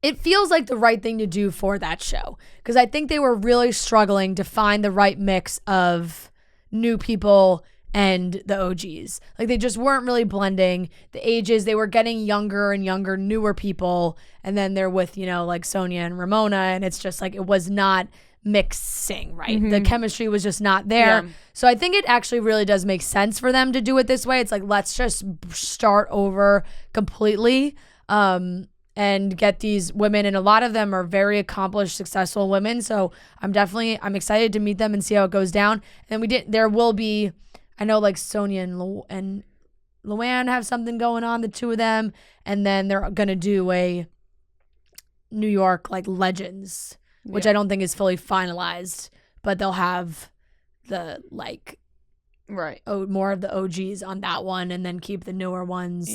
like the right thing to do for that show. Because I think they were really struggling to find the right mix of new people and the OGs. Like they just weren't really blending the ages. They were getting younger and younger, newer people. And then they're with, like Sonia and Ramona. And it's just like, it was not mixing, right? The chemistry was just not there. Yeah. So I think it actually really does make sense for them to do it this way. It's like, let's just start over completely. And get these women, and a lot of them are very accomplished, successful women. So I'm excited to meet them and see how it goes down. And there will be, I know like Sonia and Luann have something going on, the two of them, and then they're gonna do a New York like Legends, which I don't think is fully finalized, but they'll have the like more of the OGs on that one, and then keep the newer ones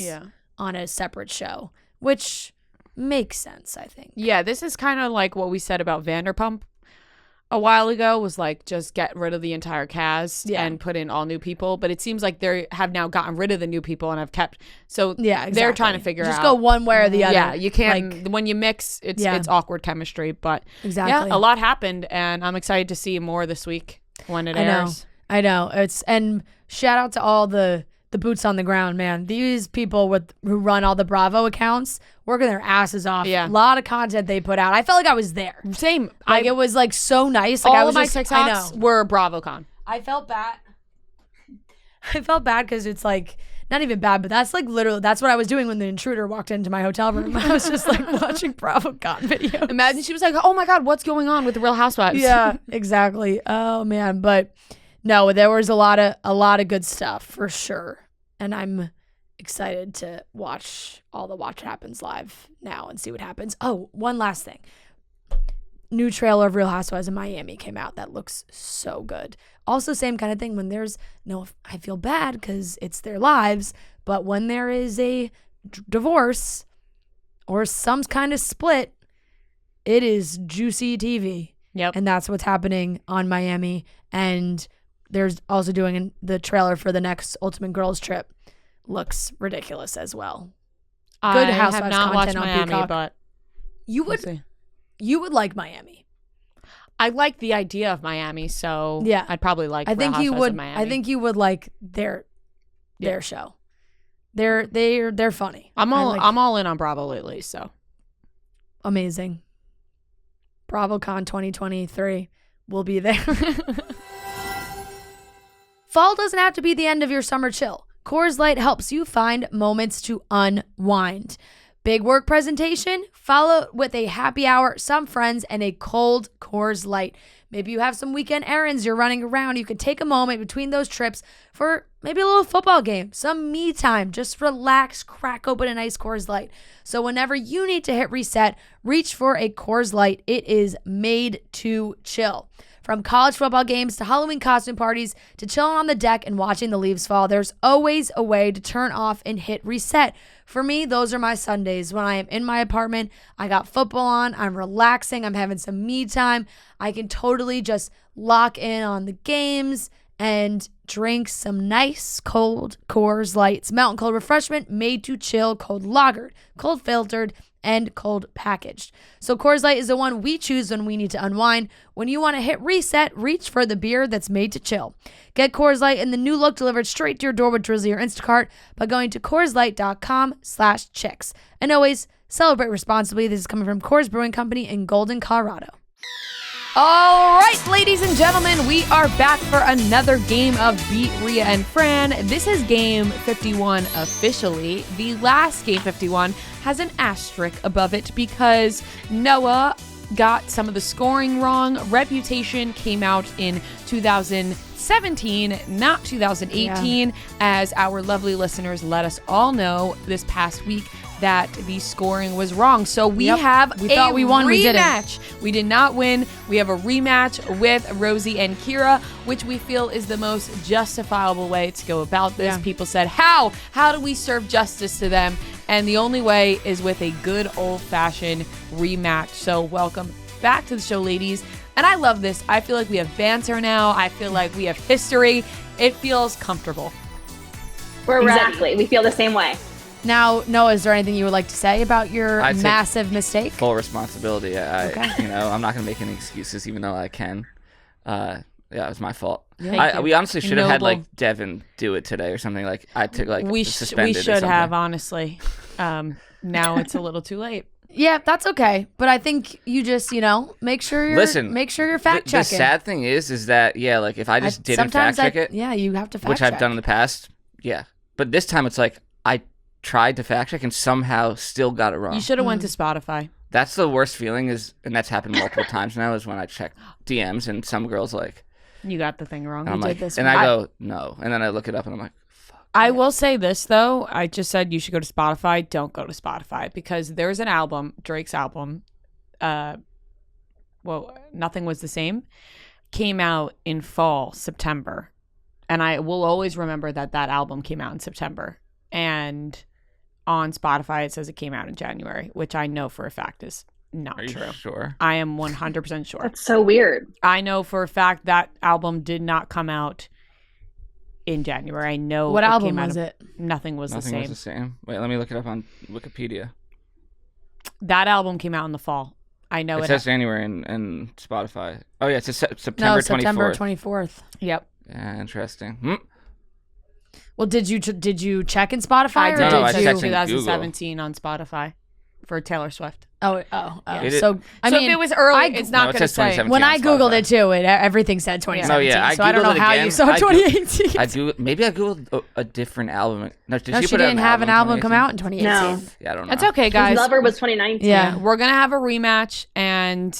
on a separate show, which makes sense, I think. Yeah, this is kind of like what we said about Vanderpump a while ago, was like just get rid of the entire cast and put in all new people. But it seems like they have now gotten rid of the new people and have kept. So they're trying to figure out. Just go one way or the other. Yeah, you can't. When you mix, it's awkward chemistry. But yeah, a lot happened, and I'm excited to see more this week when it airs. I know. And shout out to all the boots on the ground, man. These people who run all the Bravo accounts working their asses off. Yeah. A lot of content they put out. I felt like I was there. Same. Like it was like so nice. Like all I was of my TikToks were BravoCon. I felt bad. I felt bad because it's like not even bad, but that's like literally that's what I was doing when the intruder walked into my hotel room. I was just like watching BravoCon videos. Imagine she was like, "Oh my God, what's going on with the Real Housewives?" Yeah, exactly. Oh man, but no, there was a lot of good stuff for sure. And I'm excited to watch all the Watch What Happens live now and see what happens. Oh, one last thing. New trailer of Real Housewives of Miami came out. That looks so good. Also, same kind of thing when I feel bad because it's their lives, but when there is a divorce or some kind of split, it is juicy TV. Yep. And that's what's happening on Miami. And there's also doing the trailer for the next Ultimate Girls Trip. Looks ridiculous as well. Good I Housewives have not watched content on Miami, Peacock. but You we'll would see. you would like Miami. I like the idea of Miami, so Yeah. I'd probably like. I think Real you Housewives would. of Miami. I think you would like their show. They're funny. I'm like- all in on Bravo lately. So amazing. BravoCon 2023 will be there. Fall doesn't have to be the end of your summer chill. Coors Light helps you find moments to unwind. Big work presentation? Follow with a happy hour, some friends, and a cold Coors Light. Maybe you have some weekend errands you're running around. You can take a moment between those trips for maybe a little football game, some me time. Just relax, crack open a nice Coors Light. So whenever you need to hit reset, reach for a Coors Light. It is made to chill. From college football games to Halloween costume parties to chilling on the deck and watching the leaves fall, there's always a way to turn off and hit reset. For me, those are my Sundays when I am in my apartment. I got football on. I'm relaxing. I'm having some me time. I can totally just lock in on the games and drink some nice cold Coors Lights. Mountain cold refreshment made to chill, cold lagered, cold filtered, and cold packaged. So Coors Light is the one we choose when we need to unwind. When you want to hit reset, reach for the beer that's made to chill. Get Coors Light in the new look delivered straight to your door with Drizly or Instacart by going to CoorsLight.com/chicks. And always celebrate responsibly. This is coming from Coors Brewing Company in Golden, Colorado. all right, ladies and gentlemen, we are back for another game of Beat Ria and Fran. This is game 51 officially. The last game 51 has an asterisk above it because Noah got some of the scoring wrong. Reputation came out in 2017, not 2018, as our lovely listeners let us all know this past week that the scoring was wrong. So we thought we won, we didn't. We did not win. We have a rematch with Rosie and Kira, which we feel is the most justifiable way to go about this. Yeah. People said, how do we serve justice to them? And the only way is with a good old-fashioned rematch. So welcome back to the show, ladies. And I love this. I feel like we have banter now. I feel like we have history. It feels comfortable. We're exactly. We feel the same way. Now, Noah, is there anything you would like to say about your I'd take massive mistake? Full responsibility. Okay. I'm not gonna make any excuses, even though I can. It was my fault. Thank you. We honestly should have had Noble. like Devin do it today or something. Like I took like We suspended or should something. have, honestly. Now it's a little too late. Yeah, that's okay. But I think you just, make sure you're fact The checking. sad thing is that like if I just didn't fact check it, yeah, you have to fact which check. I've done in the past, yeah. But this time it's like I tried to fact check and somehow still got it wrong. You should have went to Spotify. That's the worst feeling and that's happened multiple times now, is when I check DMs and some girls like, You got the thing wrong. and I'm You like, did this and wrong. I go no, and then I look it up and I'm like, fuck. I will say this, though. I just said you should go to Spotify. Don't go to Spotify because there's an album, Drake's album. Nothing Was the Same. Came out in fall, September. And I will always remember that album came out in September. And on Spotify, it says it came out in January, which I know for a fact is not Are you true. sure? I am 100% sure. That's so weird. I know for a fact that album did not come out in January. I know What it album came out was of- it? Nothing was Nothing the was same. the same. Wait, let me look it up on Wikipedia. That album came out in the fall. I know It it. says January in Spotify. Oh yeah, it says September No, 24th. September 24th. Yep. Yeah, interesting. Well, did you check in Spotify? I or did. No, I did checked you? in 2017 on Spotify for Taylor Swift. Oh. It is- So I So mean, if it was early, it's No, not it going to says say. 2017. when on I googled Spotify. it too, everything said 2017. No, yeah, I so I don't know Googled it how again. you saw I 2018. Maybe I googled a different album. No, did No, she she put out didn't have an album come 2018? out in 2018. No. Yeah, I don't know. That's okay, guys. Lover was 2019. Yeah. We're going to have a rematch, and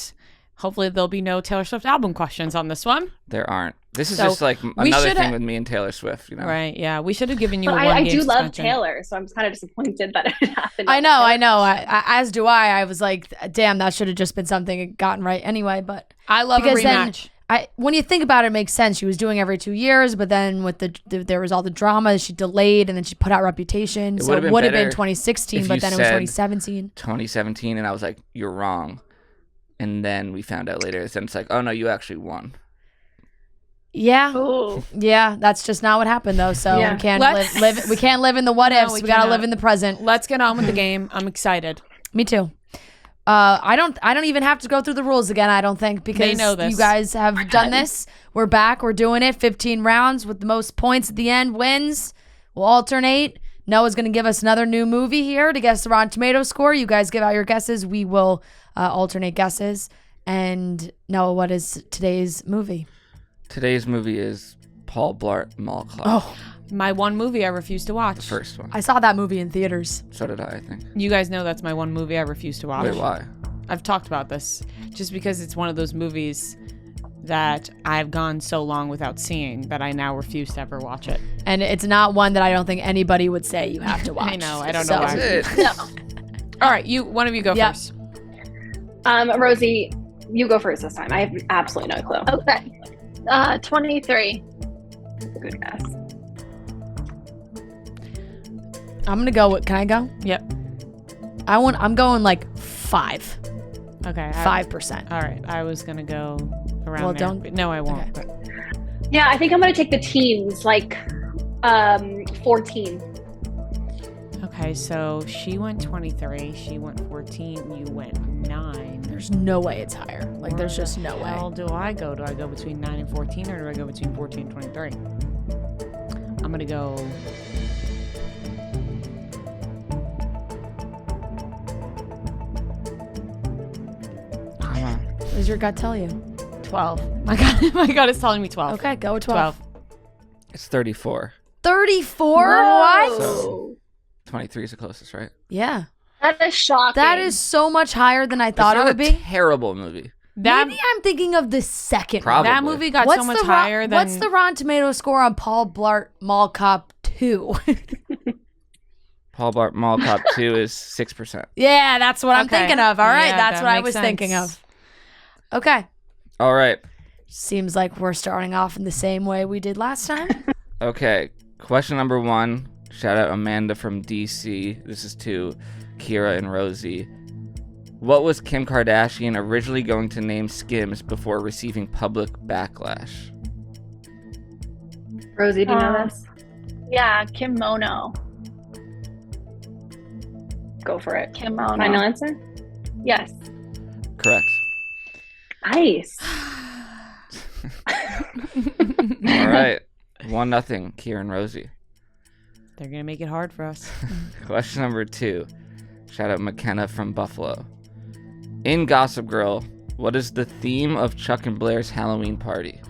hopefully there'll be no Taylor Swift album questions on this one. There aren't. This is So, just like we another should thing ha- with me and Taylor Swift. Right, yeah. We should have given you But a one I game do love suspension. Taylor, so I'm just kind of disappointed that it happened. I know. As do I. I was like, damn, that should have just been something gotten right anyway. But I love a because then rematch. when you think about it, it makes sense. She was doing every 2 years, but then with there was all the drama, she delayed, and then she put out Reputation. It So would've it been would have been better 2016, if but you then it was said- 2017. 2017, and I was like, you're wrong. And then we found out later, then it's like, oh no, you actually won. Yeah. Ooh. Yeah, that's just not what happened though. So Yeah. we can't Let's- live. We can't live in the what No, ifs. we We gotta cannot. live in the present. Let's get on with the game. I'm excited. Me too. I don't even have to go through the rules again. I don't think because know this. you guys have done this. We're back. We're doing it. 15 rounds with the most points at the end wins. We'll alternate. Noah's gonna give us another new movie here to guess the Rotten Tomato score. You guys give out your guesses. We will alternate guesses. And Noah, what is today's movie? Today's movie is Paul Blart Mall Cop. Oh, My one movie I refuse to watch. The first one. I saw that movie in theaters. So did I think. You guys know that's my one movie I refuse to watch. Wait, why? I've talked about this just because it's one of those movies that I've gone so long without seeing that I now refuse to ever watch it. And it's not one that I don't think anybody would say you have to watch. I know. I don't So- know why. That's it. No. All right, one of you go Yeah. first. Rosie, you go first this time. I have absolutely no clue. Okay. 23. Good guess. I'm gonna go with. Can I go? Yep. I'm going like 5. Okay. 5%. All right. I was gonna go around Well, there. don't- but no, I won't. okay. But Yeah, I think I'm gonna take the teens, like 14. okay, so she went 23. She went 14. You went 9. There's no way it's higher. Like, there's Where just the no hell way. do I go? Do I go between 9 and 14, or do I go between 14 and 23? I'm gonna go. Come on. What does your gut tell you? 12. My God, my God, it's telling me 12. Okay, go with 12. 12. It's 34. 34? What? So 23 is the closest, right? Yeah. That is shocking. That is so much higher than I thought it's it not would a be. terrible movie. That Maybe I'm thinking of the second one. Probably. that movie got so much higher than. What's the Rotten Tomato score on Paul Blart Mall Cop 2? Paul Blart Mall Cop 2 is 6%. Yeah, that's what I'm Okay. thinking of. All right, Yeah, that's that what I makes was thinking sense. of. Okay. All right. Seems like we're starting off in the same way we did last time. Okay. Question number 1. Shout out Amanda from DC. This is to Kira and Rosie. What was Kim Kardashian originally going to name Skims before receiving public backlash? Rosie, do you know this? Yeah, kimono. Go for it. Kimono. Final answer? Yes. Correct. Nice. All right. 1-0, Kira and Rosie. They're gonna make it hard for us. Question number 2. Shout out McKenna from Buffalo. In Gossip Girl, what is the theme of Chuck and Blair's Halloween party?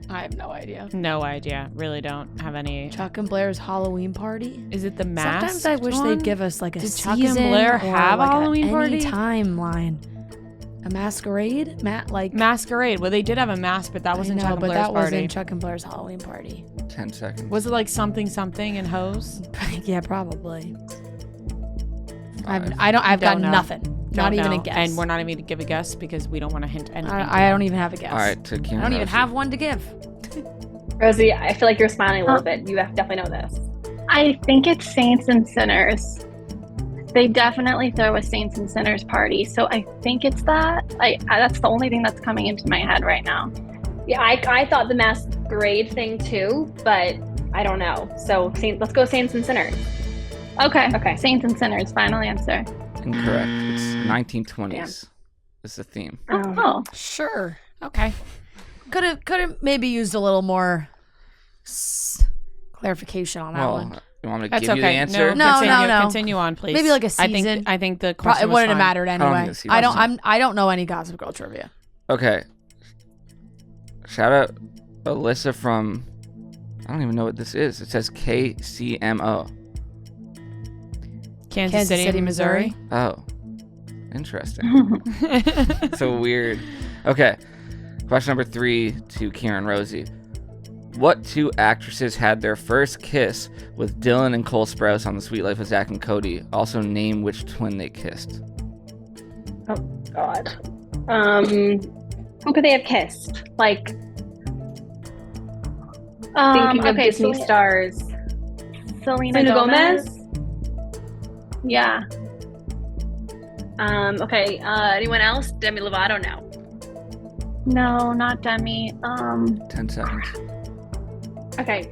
I have no idea. No idea. Really don't have any. Chuck and Blair's Halloween party? Is it the mask? Sometimes I wish they'd give us like a Did season Chuck and Blair or have like a Halloween any party? timeline. A masquerade? Masquerade. Well, they did have a mask, but that wasn't I know, Chuck and but Blair's that party. wasn't Chuck and Blair's Halloween party. 10 seconds. Was it like something and hose? Yeah, probably. 5. I've got Don't know. nothing. Not Don't even a know. guess. And we're not even going to give a guess because we don't want to hint anything. I don't even have a guess. All right, to Kira I don't and even Rosie. have one to give. Rosie, I feel like you're smiling a little bit. You definitely know this. I think it's Saints and Sinners. They definitely throw a Saints and Sinners party, so I think it's that. That's the only thing that's coming into my head right now. Yeah, I thought the masquerade thing too, but I don't know. So let's go Saints and Sinners. Okay. Saints and Sinners. Final answer. Incorrect. It's 1920s. Is the theme. Oh. Sure. Okay. Could have maybe used a little more clarification on that Well, one. you want me to That's give okay. you the answer? No, continue, no. Continue on, please. Maybe like a season. I think the It question wouldn't have was fine. mattered don't anyway. think it's I don't. season. I don't know any Gossip Girl trivia. Okay. Shout out Alyssa from. I don't even know what this is. It says KCMO. Kansas City, Missouri. Oh, interesting. So weird. Okay. Question number 3 to Kira and Rosie. What 2 actresses had their first kiss with Dylan and Cole Sprouse on The Sweet Life of Zach and Cody? Also name which twin they kissed. Oh God. Who could they have kissed? Like thinking of Disney stars. Selena Selena Gomez. Gomez. Yeah. Okay. Anyone else? Demi Lovato? No. No, not Demi. 10 seconds. Okay.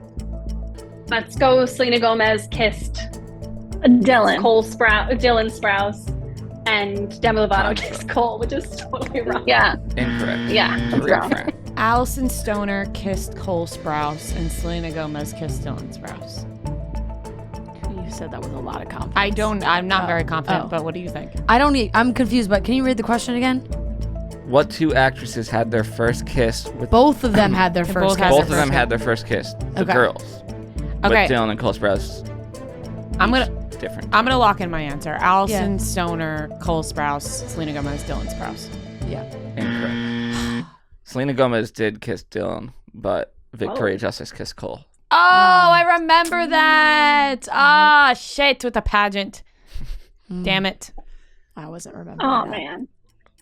Let's go. Selena Gomez kissed Dylan. Dylan Sprouse, and Demi Lovato Time kissed Cole, which is totally wrong. Yeah. Incorrect. Yeah. To That's Ria wrong. Fran. Allison Stoner kissed Cole Sprouse, and Selena Gomez kissed Dylan Sprouse. You said that with a lot of confidence. I'm not very confident, Oh. but what do you think? I'm confused, but can you read the question again? What two actresses had their first kiss with Both of them had their They first both kiss. had both their of them first had their first kiss? The Okay. girls. Okay. With Dylan and Cole Sprouse. I'm gonna Different. lock in my answer. Allison Yeah. Stoner, Cole Sprouse, Selena Gomez, Dylan Sprouse. Yeah. Incorrect. Selena Gomez did kiss Dylan, but Victoria Justice kissed Cole. Oh, I remember that. Ah, shit, with the pageant. Damn it. I wasn't remembering Oh that. man.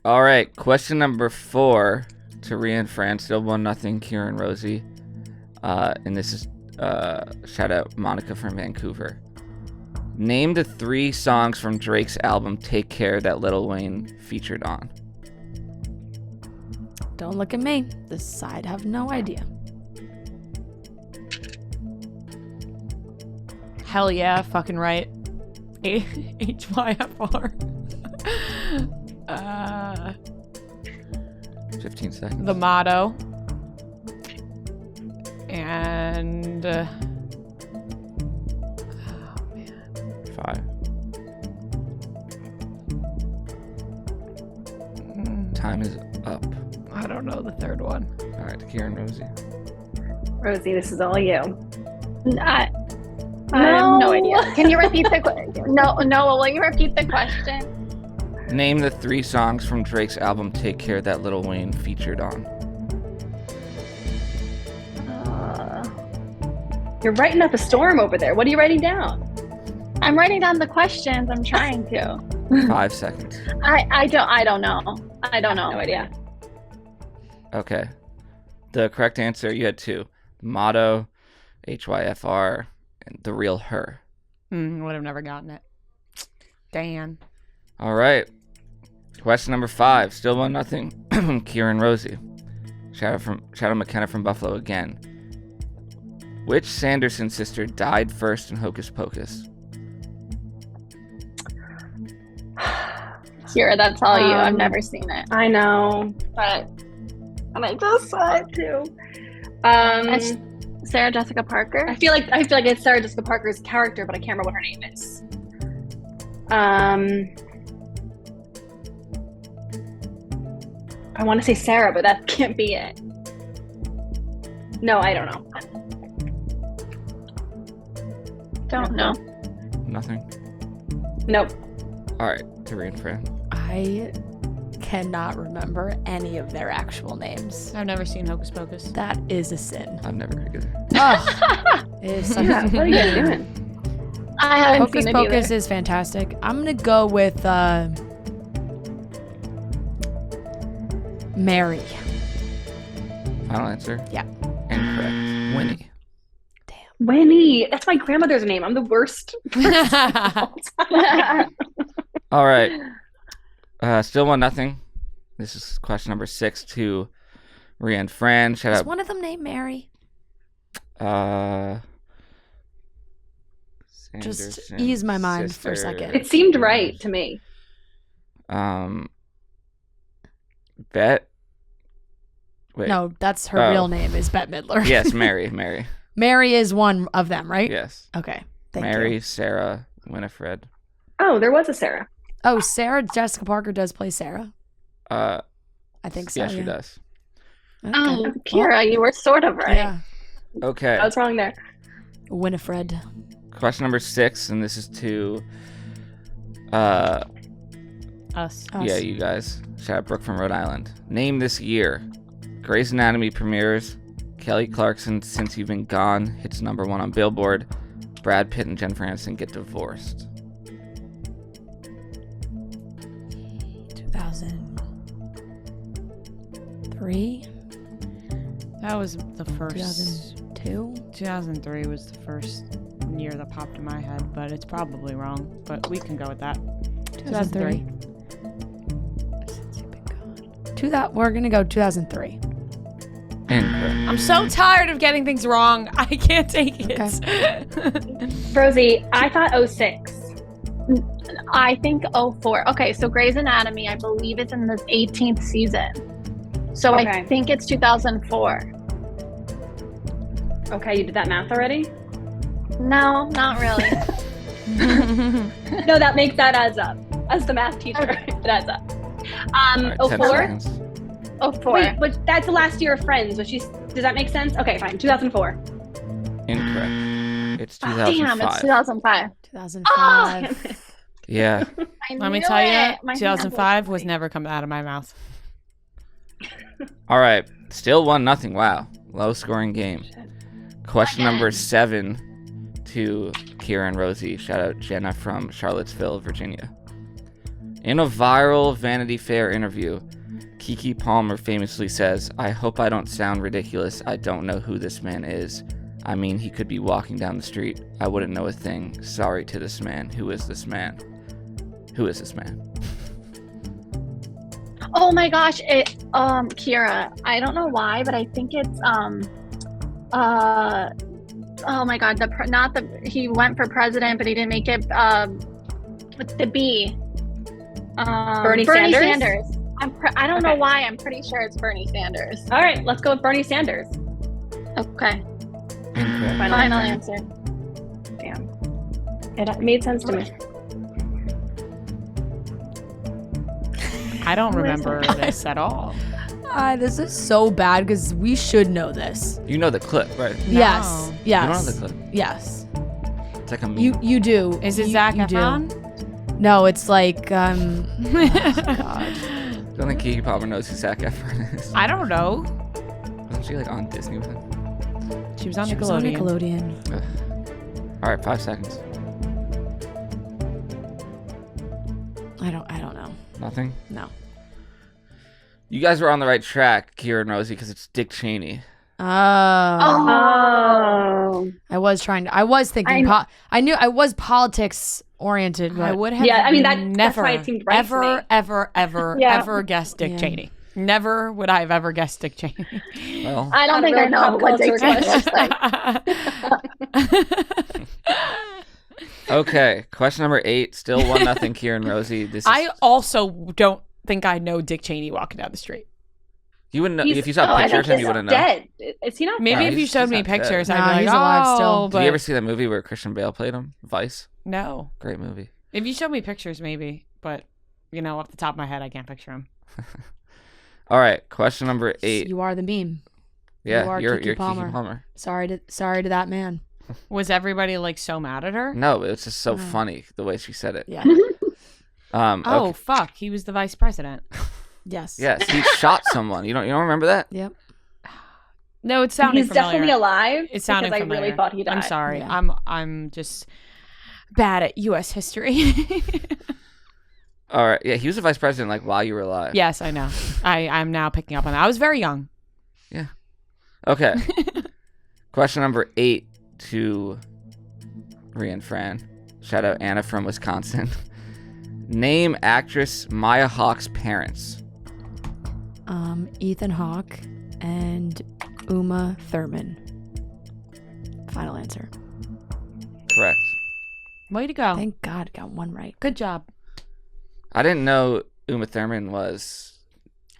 All right, question number 4 to Ria and Fran. Still 1-0, Kieran Rosie. And this is shout out Monica from Vancouver. Name the 3 songs from Drake's album Take Care that Lil Wayne featured on. Don't look at me. This side have no idea. Hell yeah, fucking right. HYFR. 15 seconds. The motto. And 5. Time is up. I don't know the third one. All right, Kieran Rosie. Rosie, this is all you. I have no idea. Can you repeat the question? No, will you repeat the question? Name the 3 songs from Drake's album Take Care that Lil Wayne featured on. You're writing up a storm over there. What are you writing down? I'm writing down the questions. I'm trying to. 5 seconds. I don't know. No idea. Okay. The correct answer, you had 2. Motto, HYFR, and The Real Her. Would have never gotten it. Dan. All right. Question number 5. Still 1-0. Kieran Rosie. Shout out McKenna from Buffalo again. Which Sanderson sister died first in Hocus Pocus? Here, that's all you. I've never seen it. I know, but and I just saw it too. That's Sarah Jessica Parker. I feel like it's Sarah Jessica Parker's character, but I can't remember what her name is. I want to say Sarah, but that can't be it. No, I don't know. Don't know. Nothing? Nope. All right. Ria and Fran. I cannot remember any of their actual names. I've never seen Hocus Pocus. That is a sin. I've never heard of it. Ugh. It is such a What are you guys doing? I haven't Hocus seen it Pocus either. is fantastic. I'm gonna go with Mary. Final answer? Yeah. Incorrect. Winnie. Winnie. That's my grandmother's name. I'm the worst. All right. Still 1-0. This is question number 6 to Ria and Fran. Shout Is out. one of them named Mary? Just Sanderson ease my mind for a sister. second. It seemed right to me. Bet. Wait. No, that's her Oh. real name is Bette Midler. Yes, Mary. Mary is one of them, right? Yes. Okay. Thank Mary, you. Sarah, Winifred. Oh, there was a Sarah. Oh, Sarah Jessica Parker does play Sarah. I think so. Yeah, she does. Okay. Oh, Kira, you were sort of right. Yeah. Okay. I was wrong there. Winifred. Question number 6, and this is to Us. yeah, you guys. Shout out Brooke from Rhode Island. Name this year. Grey's Anatomy premieres. Kelly Clarkson, Since You've Been Gone, hits #1 on Billboard. Brad Pitt and Jennifer Aniston get divorced. 2003? That was the first. 2002? 2003 was the first year that popped in my head, but it's probably wrong. But we can go with that. 2003. We're going to go 2003. Incorrect. I'm so tired of getting things wrong. I can't take it. Rosie, I thought 06. I think 04. Okay, so Grey's Anatomy, I believe it's in the 18th season. So Okay. I think it's 2004. Okay, you did that math already? No, not really. No, that adds up. As the math teacher, it adds up. All right, 10 04? seconds. 04. Wait, but that's the last year of Friends, which does that make sense? Okay, fine. 2004. Incorrect. It's Oh, 2005. damn, it's 2005. 2005. Yeah. Let me knew tell it. you, My hand 2005 was free. never coming out of my mouth. All right. Still 1-0. Wow. Low scoring game. Question number 7 to Kira and Rosie. Shout out Jenna from Charlottesville, Virginia. In a viral Vanity Fair interview, Keke Palmer famously says, "I hope I don't sound ridiculous. I don't know who this man is. I mean, he could be walking down the street. I wouldn't know a thing. Sorry to this man. Who is this man? Who is this man?" Oh my gosh, Kira. I don't know why, but I think it's oh my god, he went for president, but he didn't make it. With the B. Bernie Sanders? I don't know Okay. why. I'm pretty sure it's Bernie Sanders. All right, let's go with Bernie Sanders. Okay, Incorrect. final answer. Damn. It made sense to me. I don't remember this at all. This is so bad because we should know this. You know the clip, right? No. Yes. You don't know Yes. the clip. Yes. It's like a meme. You do. Is it You- Zac you do. Efron? No, it's like God. I don't think Keke Palmer knows who Zac Efron is. I don't know. Wasn't she like on Disney with him? She was on She was on Nickelodeon. Nickelodeon. All right, 5 seconds. I don't know. Nothing? No. You guys were on the right track, Kira and Rosie, because it's Dick Cheney. Oh. Oh. I was thinking. I was politics oriented, but I would have Yeah, I mean, that's never, why it seemed right to me. ever Yeah. guessed Dick Yeah. Cheney. Never would I have ever guessed Dick Cheney. Well, I don't think I know what Dick Cheney looks like. okay. Question number 8. Still 1-0, Kira and Rosie. This is, I also don't think I know Dick Cheney walking down the street. you wouldn't know He's- if you saw I pictures think of him. he's You wouldn't know. dead. Is he not? Maybe No, if you he's showed me not dead. pictures, Nah, I'd be like, he's alive oh, still. but Did you ever see that movie where Christian Bale played him? Vice. no. Great movie. If you showed me pictures, maybe, but off the top of my head, I can't picture him. All right. Question number 8. you are the meme. Yeah, you are you're Keke Palmer. Keke Palmer. Sorry to that man. Was everybody like so mad at her? No, it's just so funny the way she said it. Yeah. Oh Okay. fuck, he was the vice president. Yes. Yes, he shot someone. You don't remember that? Yep. No, it sounded He's familiar. definitely alive. It sounded because familiar. I really thought he died. I'm sorry. Yeah. I'm just bad at U.S. history. All right. Yeah, he was the vice president like while you were alive. Yes, I know. I'm now picking up on that. I was very young. Okay. Question number 8 to Ria and Fran. Shout out Anna from Wisconsin. Name actress Maya Hawke's parents. Ethan Hawke and Uma Thurman. Final answer. Correct. Way to go. Thank God, got one right. Good job. I didn't know Uma Thurman was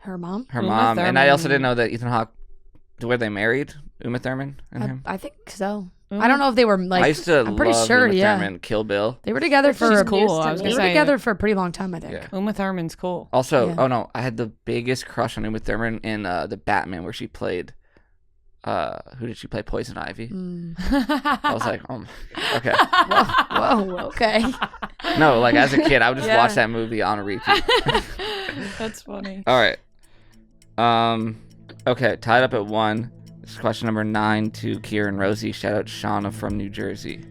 Her mom. her Uma mom, and I also Thurman. didn't know that Ethan Hawke. Were they married? Uma Thurman and him. I think so. I don't know if they were like. I used to I'm pretty love sure. Uma Yeah. Thurman. Kill Bill. They were together for. She's a- cool. I was They gonna were say together for a pretty long time, I think. Yeah. Uma Thurman's cool. Also, Yeah. oh no, I had the biggest crush on Uma Thurman in the Batman where she played. Who did she play? Poison Ivy. Mm. I was like, oh, my- okay. Whoa. Okay. No, like as a kid, I would just Yeah. watch that movie on a repeat. That's funny. All right. Okay, tied up at 1. This is question number 9 to Kira and Rosie. Shout out Shauna from New Jersey.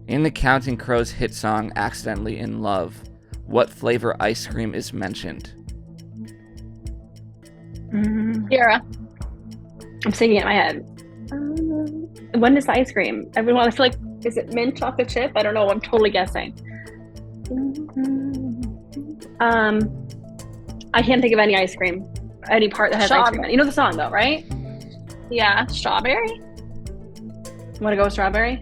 In the Counting Crows hit song "Accidentally in Love," what flavor ice cream is mentioned? Kira. I'm singing it in my head. When is the ice cream? I feel like, is it mint chocolate chip? I don't know. I'm totally guessing. I can't think of any ice cream. any part that has ice cream in it. You know the song though, right? Yeah, strawberry? Want to go with strawberry?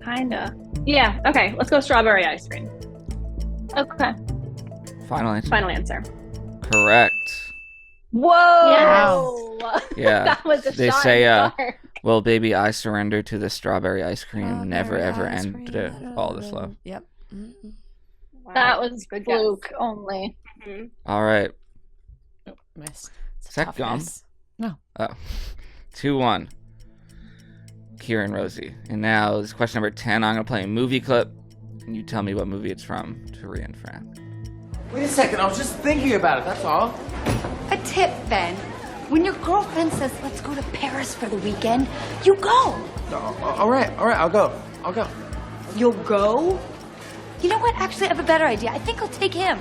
Kinda. Yeah, okay. Let's go strawberry ice cream. Okay. Final answer. Final answer. Correct. Whoa! Yeah. That was a They shot say, in the dark. Well, baby, I surrender to the strawberry ice cream. Never, Strawberry ever ice end cream. all this love. Yep. Mm-mm. Wow. That was Good fluke guess. only. Mhm. All right. Oh, missed. Is that gum? Toughness. Oh. 2-1. Kieran Rosie. And now, this is question number 10. I'm going to play a movie clip. And you tell me what movie it's from to Ria and Fran. Wait a second, I was just thinking about it, that's all. A tip, Ben. When your girlfriend says, let's go to Paris for the weekend, you go. All right, I'll go. You'll go? You know what? Actually, I have a better idea. I think I'll take him.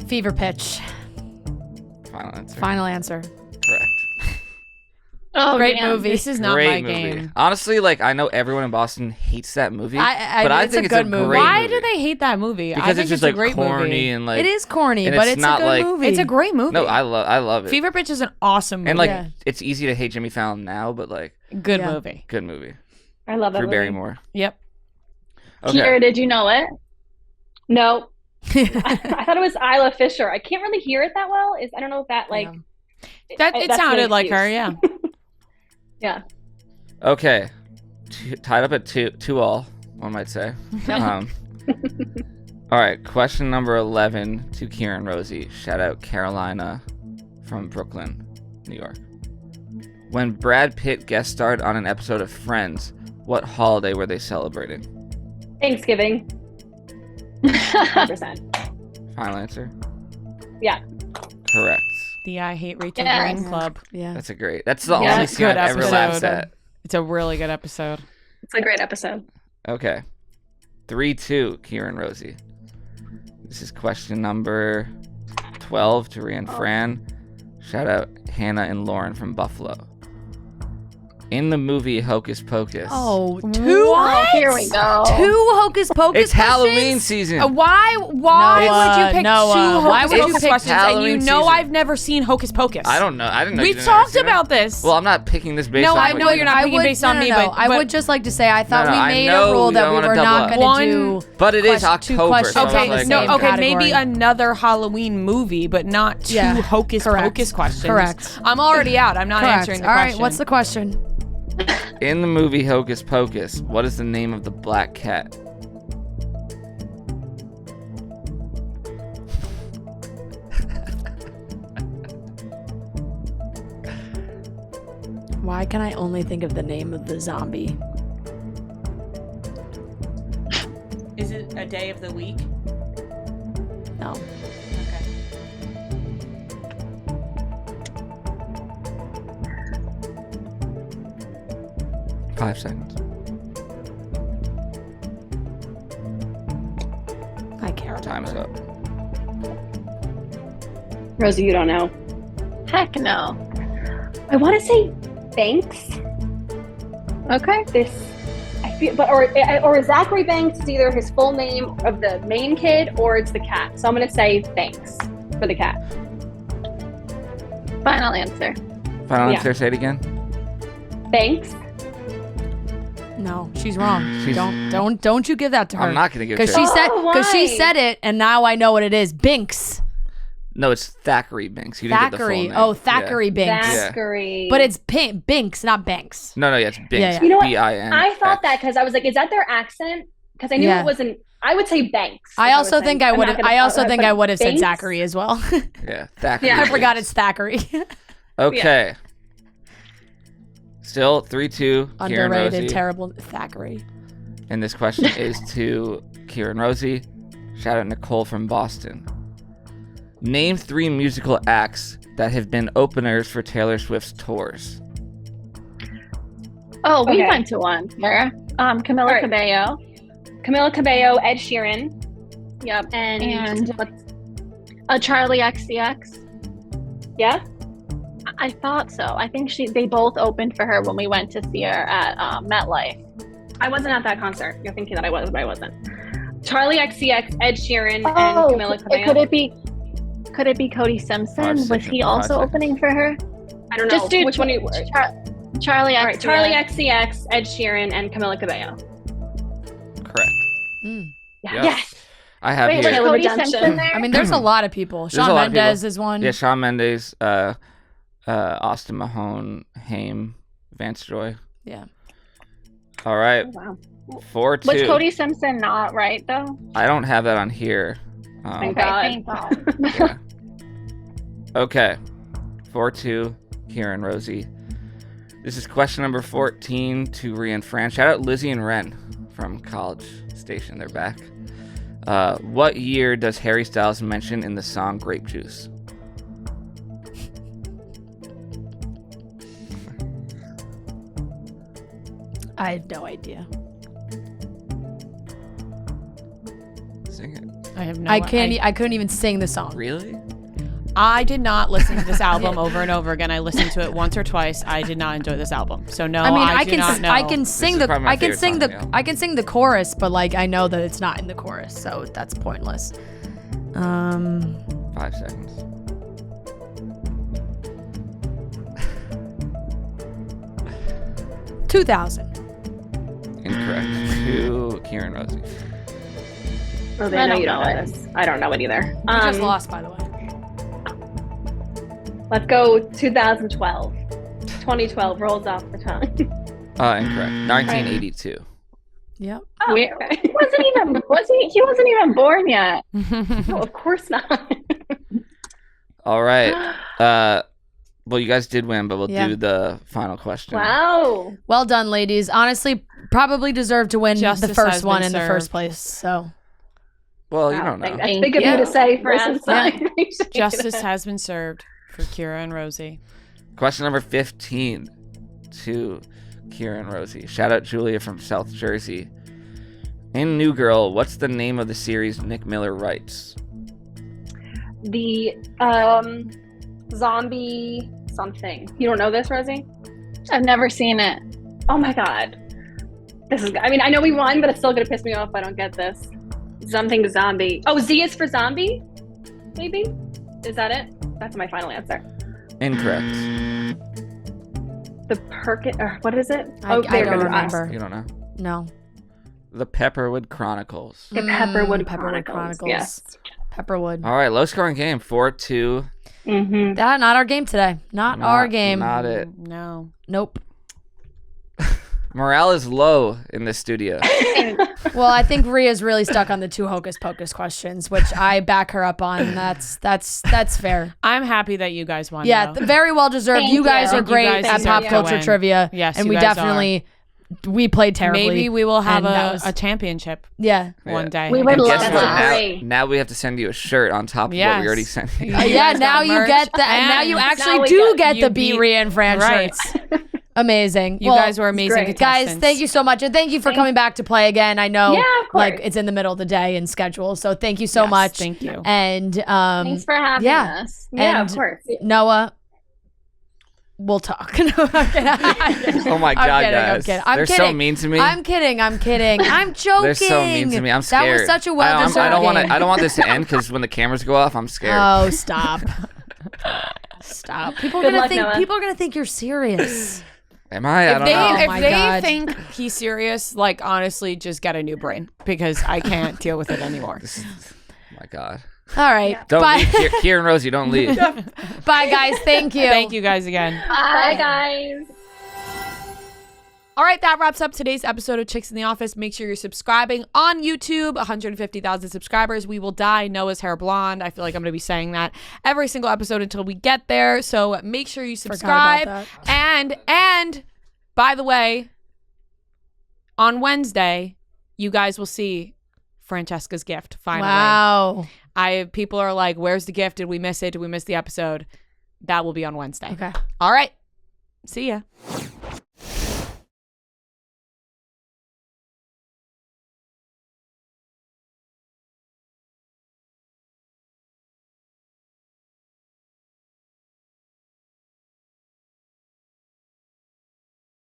Fever pitch. Final answer. Final answer. Correct. Oh, Great damn. movie. This is not Great my movie. game. Honestly, like, I know everyone in Boston hates that movie. but I it's think a it's good a movie. great Why movie. do they hate that movie? I Because think it's just a like great corny movie. and like It is corny, and but it's it's not a good like- movie. It's a great movie. No, I love it. Fever Pitch is an awesome movie. And like Yeah. it's easy to hate Jimmy Fallon now, but like good Yeah. movie. good movie. I love that Drew movie. Barrymore. Yep. Okay. Kiera, did you know it? No, I thought it was Isla Fisher. I can't really hear it that well. I don't know if that like That it that's the sounded like her, excuse. yeah. Yeah. Okay. Tied up at 2-2 one might say. All right, question number 11 to Kieran Rosie. Shout out Carolina from Brooklyn, New York. When Brad Pitt guest starred on an episode of Friends, what holiday were they celebrating? Thanksgiving. 100%. Final answer? Yeah. Correct. The I Hate Rachel Yes. Green Club. Yeah. That's that's the Yeah. only scene Good I've ever episode. laughed at. It's a really good episode. It's a great episode. Okay. 3-2, Kieran Rosie. This is question number 12 to Ria and Fran. Shout out Hannah and Lauren from Buffalo. In the movie Hocus Pocus. Oh, What? Oh, here we go. two Hocus Pocus It's Halloween questions? season. Why would Noah, you pick Noah, two why Hocus would you Pocus pick questions? And you Halloween know season? I've never seen Hocus Pocus. I don't know. I didn't know. We've you'd never talked seen it. about this. Well, I'm not picking this based No, on I what know you- you're not picking based on me, but I would just like to say I thought No, we I made know a rule we that don't we wanna were double not up. going to do. But it is two October, questions so I was Okay, in the like, no, same okay, category. maybe another Halloween movie, but not two Yeah, Hocus correct. Pocus questions. Correct. I'm already out. I'm not Correct. answering the All question. right, what's the question? In the movie Hocus Pocus, what is the name of the black cat? Why can I only think of the name of the zombie? Is it a day of the week? No. Okay. 5 seconds. I can't remember. Time's up. Rosie, you don't know. Heck no. I want to say Banks. Okay. I feel, or Zachary Banks is either his full name of the main kid or it's the cat. So I'm gonna say Banks for the cat. Final answer. Final Yeah. answer, say it again. Banks. No, she's wrong. She's- Don't you give that to her. I'm not going to give it Because to her. she why? said it, and now I know what it is. Binks. No, it's Thackeray Binks. You didn't get the full Thackeray. name. Oh, Thackeray Binks. Yeah. Zachary. But it's Binks, not Banks. No, yeah, it's Binks. Yeah, yeah. You know what? B-I-N. I thought that because I was like, is that their accent? Because I knew Yeah. it wasn't. I would say Banks. I if also was think saying- I I'm would not have. gonna- I also think but I would have said Banks? Zachary as well. Yeah, Thackeray. Yeah. I Binks. forgot it's Thackeray. Okay. Still 3-2, Kieran Underrated, Rosie. terrible Thackeray. And this question is to Kieran Rosie. Shout out Nicole from Boston. Name 3 musical acts that have been openers for Taylor Swift's tours. Oh, we Okay. went to one. There. Camila All right. Cabello. Camila Cabello, Ed Sheeran, Yep. and Charlie XCX. yeah. I thought so. I think they both opened for her when we went to see her at MetLife. I wasn't at that concert. You're thinking that I was, but I wasn't. Charlie XCX, Ed Sheeran, and Camila Cabello. Could it be Cody Simpson? Was he also opening for her? I don't know. Just do which one you Charlie XCX. All right, Charlie XCX, Ed Sheeran, and Camila Cabello. Correct. Yes. I have Wait, was here. Cody Redemption. Simpson there? I mean, there's a lot of people. There's a Shawn lot of people. Mendes is one. Yeah, Shawn Mendes, Austin Mahone, Haim, Vance Joy. Yeah. All right. Wow. 4-2. Was Cody Simpson not right though? I don't have that on here. Thank Okay, God. thank God. Yeah. Okay. 4-2, Kieran, Rosie. This is question number 14 to Ria and Fran. Shout out Lizzie and Ren from College Station. They're back. What year does Harry Styles mention in the song Grape Juice? I had no idea. Sing it. I have no I couldn't even sing the song. Really? I did not listen to this album over and over again. I listened to it once or twice. I did not enjoy this album. So no, I mean, I do not know. I can sing is the probably my I can favorite sing song, the yeah. I can sing the chorus, but like I know that it's not in the chorus, so that's pointless. 5 seconds. Incorrect. 2, Kieran, Rosie. Rosie, I know you don't know this. I don't know it either. You just lost, by the way. Let's go 2012. 2012 rolls off the tongue. Incorrect. 1982. Yep. Oh, He wasn't even born yet. No, of course not. All right. Well, you guys did win, but we'll Yeah. do the final question. Wow. Well done, ladies. Honestly, probably deserved to win Justice the first has one been in the served. first place. So Well, you Wow, don't know. That's big of you to say first and second. Justice has been served for Kira and Rosie. Question number 15 to Kira and Rosie. Shout out Julia from South Jersey. In New Girl, what's the name of the series Nick Miller writes? The zombie something. You don't know this, Rosie? I've never seen it. Oh my God. This is, I mean, I know we won, but it's still going to piss me off if I don't get this. Something zombie. Oh, Z is for zombie? Maybe? Is that it? That's my final answer. Incorrect. The Perkins, or what is it? I there it don't goes. remember. You don't know? No. The Pepperwood Chronicles. The Pepperwood Pepperwood Chronicles. Yes. Pepperwood. All right, low scoring game. 4-2. Mm-hmm. Not our game today. Not our game. Not it. No. Nope. Morale is low in this studio. Well, I think Ria's really stuck on the 2 hocus pocus questions, which I back her up on. That's fair. I'm happy that you guys won. Yeah, though. very well deserved. Thank You guys you. are You great guys at deserve pop to culture win. trivia. Yes, and you we guys definitely we played terribly. Maybe we will have and that was- a championship Yeah. one day. We would And love guess That's what? that. great. Now we have to send you a shirt on top of what Yes. we already sent you. You Yeah, guys now got you merch, get that. And now and you now actually we do get- get the you B beat- Ria and Fran Right. shirts. Amazing. You Well, guys were amazing great. guys, contestants. thank you so much. And thank you for coming back to play again. I know Yeah, of course. like it's in the middle of the day and schedule. So thank you so Yes, much. Thank you. And Thanks for having yeah. us. Yeah, And of course. Noah, we'll talk. No, I'm kidding. Oh my I'm God, kidding, I'm guys. kidding. I'm They're so kidding. mean to me. I'm kidding. I'm joking. They're so mean to me. I'm scared. That was such a well-deserved I don't want game. I don't want this to end because when the cameras go off, I'm scared. Oh, stop. Stop. People are Good gonna luck, think Noah. people are gonna think you're serious. Am I? I don't know. Oh my If they God. think he's serious, like honestly, just get a new brain because I can't deal with it anymore. Oh my God. All right. Don't Bye. leave. Kieran, Rosie, don't leave. Bye guys. Thank you. Thank you guys again. Bye, guys. All right, that wraps up today's episode of Chicks in the Office. Make sure you're subscribing on YouTube. 150,000 subscribers. We will dye Noah's hair blonde. I feel like I'm going to be saying that every single episode until we get there. So make sure you subscribe. about And by the way, on Wednesday, you guys will see Francesca's gift finally. Wow. People are like, "Where's the gift? Did we miss it? Did we miss the episode?" That will be on Wednesday. Okay. All right. See ya.